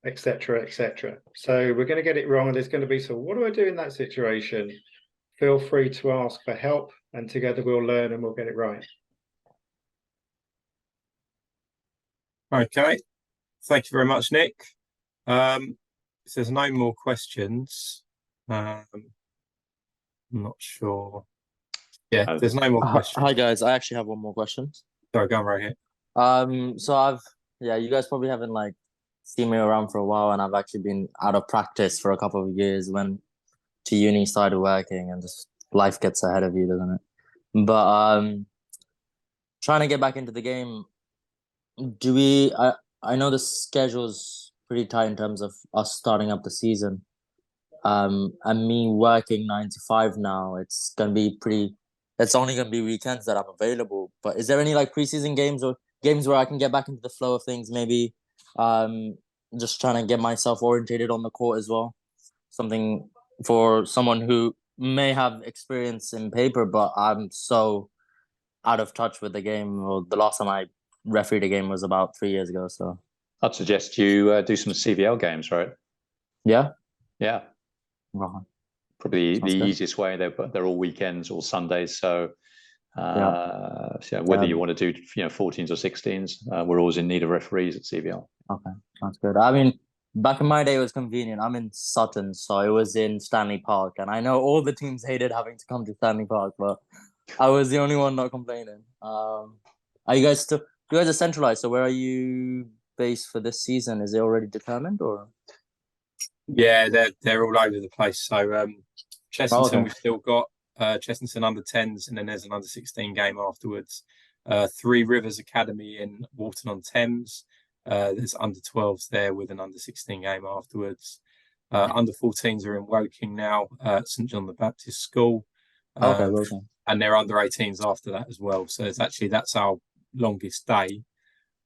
etc., etc. So we're going to get it wrong, and there's going to be, so what do I do in that situation? Feel free to ask for help, and together we'll learn and we'll get it right. Okay, thank you very much, Nick. If there's no more questions, I'm not sure. Yeah, there's no more questions. Hi guys, I actually have one more question. Sorry, go on right here. So you guys probably haven't like seen me around for a while, and I've actually been out of practice for a couple of years when to uni, started working, and just life gets ahead of you, doesn't it? But trying to get back into the game. I know the schedule's pretty tight in terms of us starting up the season. And me working 9 to 5 now, it's only gonna be weekends that I'm available. But is there any like preseason games or games where I can get back into the flow of things? Maybe just trying to get myself orientated on the court as well. Something for someone who may have experience in paper, but I'm so out of touch with the game. Well, the last time I refereed a game was about 3 years ago. So I'd suggest you do some CVL games, right? Yeah. Right. Probably the easiest way. They're all weekends, all Sundays. So, whether you want to do 14s or 16s, we're always in need of referees at CVL. Okay, that's good. I mean, back in my day, it was convenient. I'm in Sutton, so it was in Stanley Park, and I know all the teams hated having to come to Stanley Park, but I was the only one not complaining. Are you guys still? You guys are centralized. So where are you based for this season? Is it already determined, or? Yeah, they're all over the place. So Chessington, we've still got Chessington under 10s, and then there's an under 16 game afterwards. Three Rivers Academy in Walton on Thames. There's under 12s there with an under 16 game afterwards. Under 14s are in Woking now at St John the Baptist School. And they're under 18s after that as well. So that's our longest day.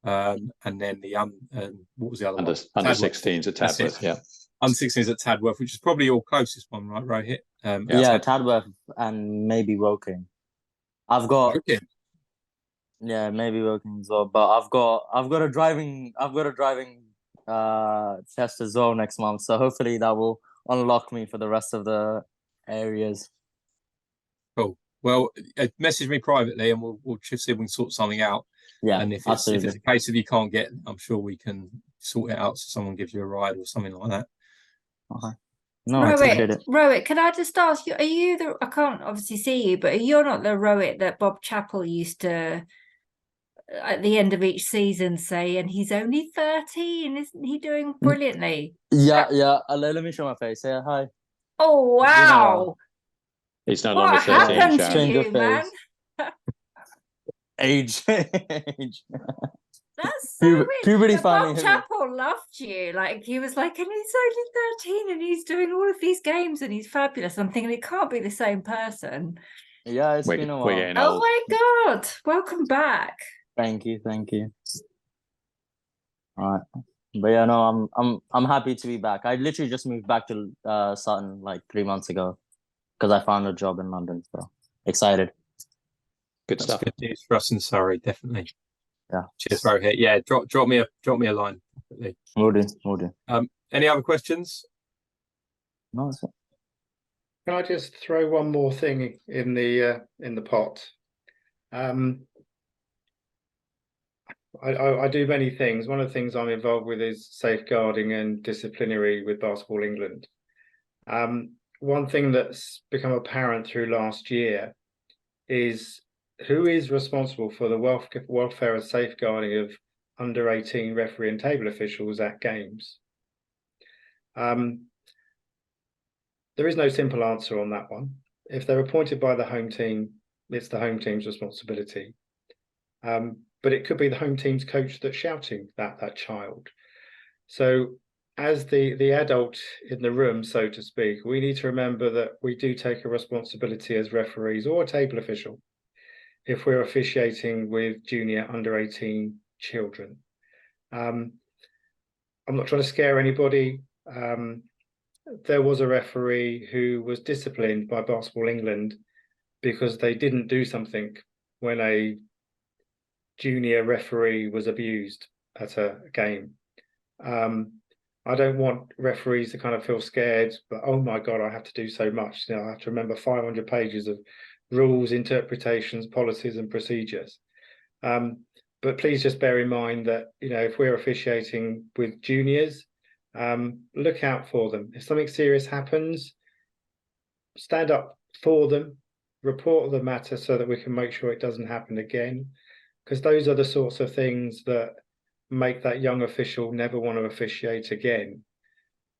And then the what was the other under 16s at Tadworth, yeah. Under 16s at Tadworth, which is probably your closest one, right, Rohit? Tadworth and maybe Woking. I've got maybe Woking as well. But I've got a driving test as well next month. So hopefully that will unlock me for the rest of the areas. Cool. Well, message me privately, and we'll see if we can sort something out. Yeah, and if it's a case of you can't get, I'm sure we can sort it out so someone gives you a ride or something like that. Okay. No, I appreciate it. Rohit, can I just ask you, are you I can't obviously see you, but you're not the Rohit that Bob Chappell used to, at the end of each season, say, and he's only 13, isn't he doing brilliantly? Yeah. Let me show my face. Say hi. Oh, wow. He's no longer 13. What happened to you, man? Age. That's so weird. Puberty finally. Bob Chappell loved you. Like, he was like, and he's only 13 and he's doing all of these games and he's fabulous. I'm thinking it can't be the same person. Yeah, it's been a while. Oh my God. Welcome back. Thank you. All right. But yeah, no, I'm happy to be back. I literally just moved back to Sutton like 3 months ago because I found a job in London. So excited. Good stuff. Good news for us in Surrey, definitely. Yeah. Cheers, Rohit. Yeah, drop me a line. separately. Will do. Any other questions? No, that's it. Can I just throw one more thing in the pot? I do many things. One of the things I'm involved with is safeguarding and disciplinary with Basketball England. One thing that's become apparent through last year is who is responsible for the welfare and safeguarding of under 18 referee and table officials at games. There is no simple answer on that one. If they're appointed by the home team, it's the home team's responsibility. But it could be the home team's coach that's shouting that child. So as the adult in the room, so to speak, we need to remember that we do take a responsibility as referees or a table official if we're officiating with junior under 18 children. I'm not trying to scare anybody. There was a referee who was disciplined by Basketball England because they didn't do something when a junior referee was abused at a game. I don't want referees to kind of feel scared, but oh my God, I have to do so much. You know, I have to remember 500 pages of rules, interpretations, policies, and procedures. But please just bear in mind that, you know, if we're officiating with juniors, look out for them. If something serious happens, stand up for them, report the matter so that we can make sure it doesn't happen again. Because those are the sorts of things that make that young official never want to officiate again,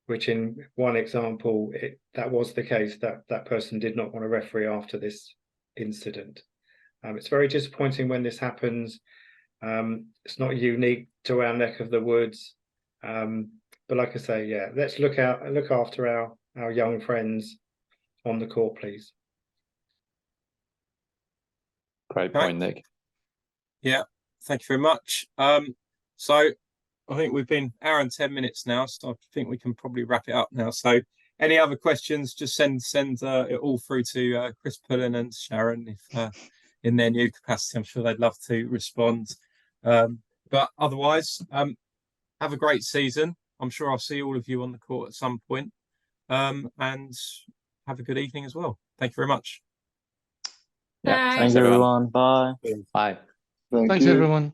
which in one example, that was the case, that person did not want to referee after this incident. It's very disappointing when this happens. It's not unique to our neck of the woods. But like I say, yeah, let's look after our young friends on the court, please. Great point, Nick. Yeah, thank you very much. So I think we've been an hour and 10 minutes now, so I think we can probably wrap it up now. So any other questions, just send it all through to Chris Pullen and Sharon if in their new capacity. I'm sure they'd love to respond. But otherwise, have a great season. I'm sure I'll see all of you on the court at some point. And have a good evening as well. Thank you very much. Yeah, Thanks everyone. Bye. Bye. Thanks, everyone.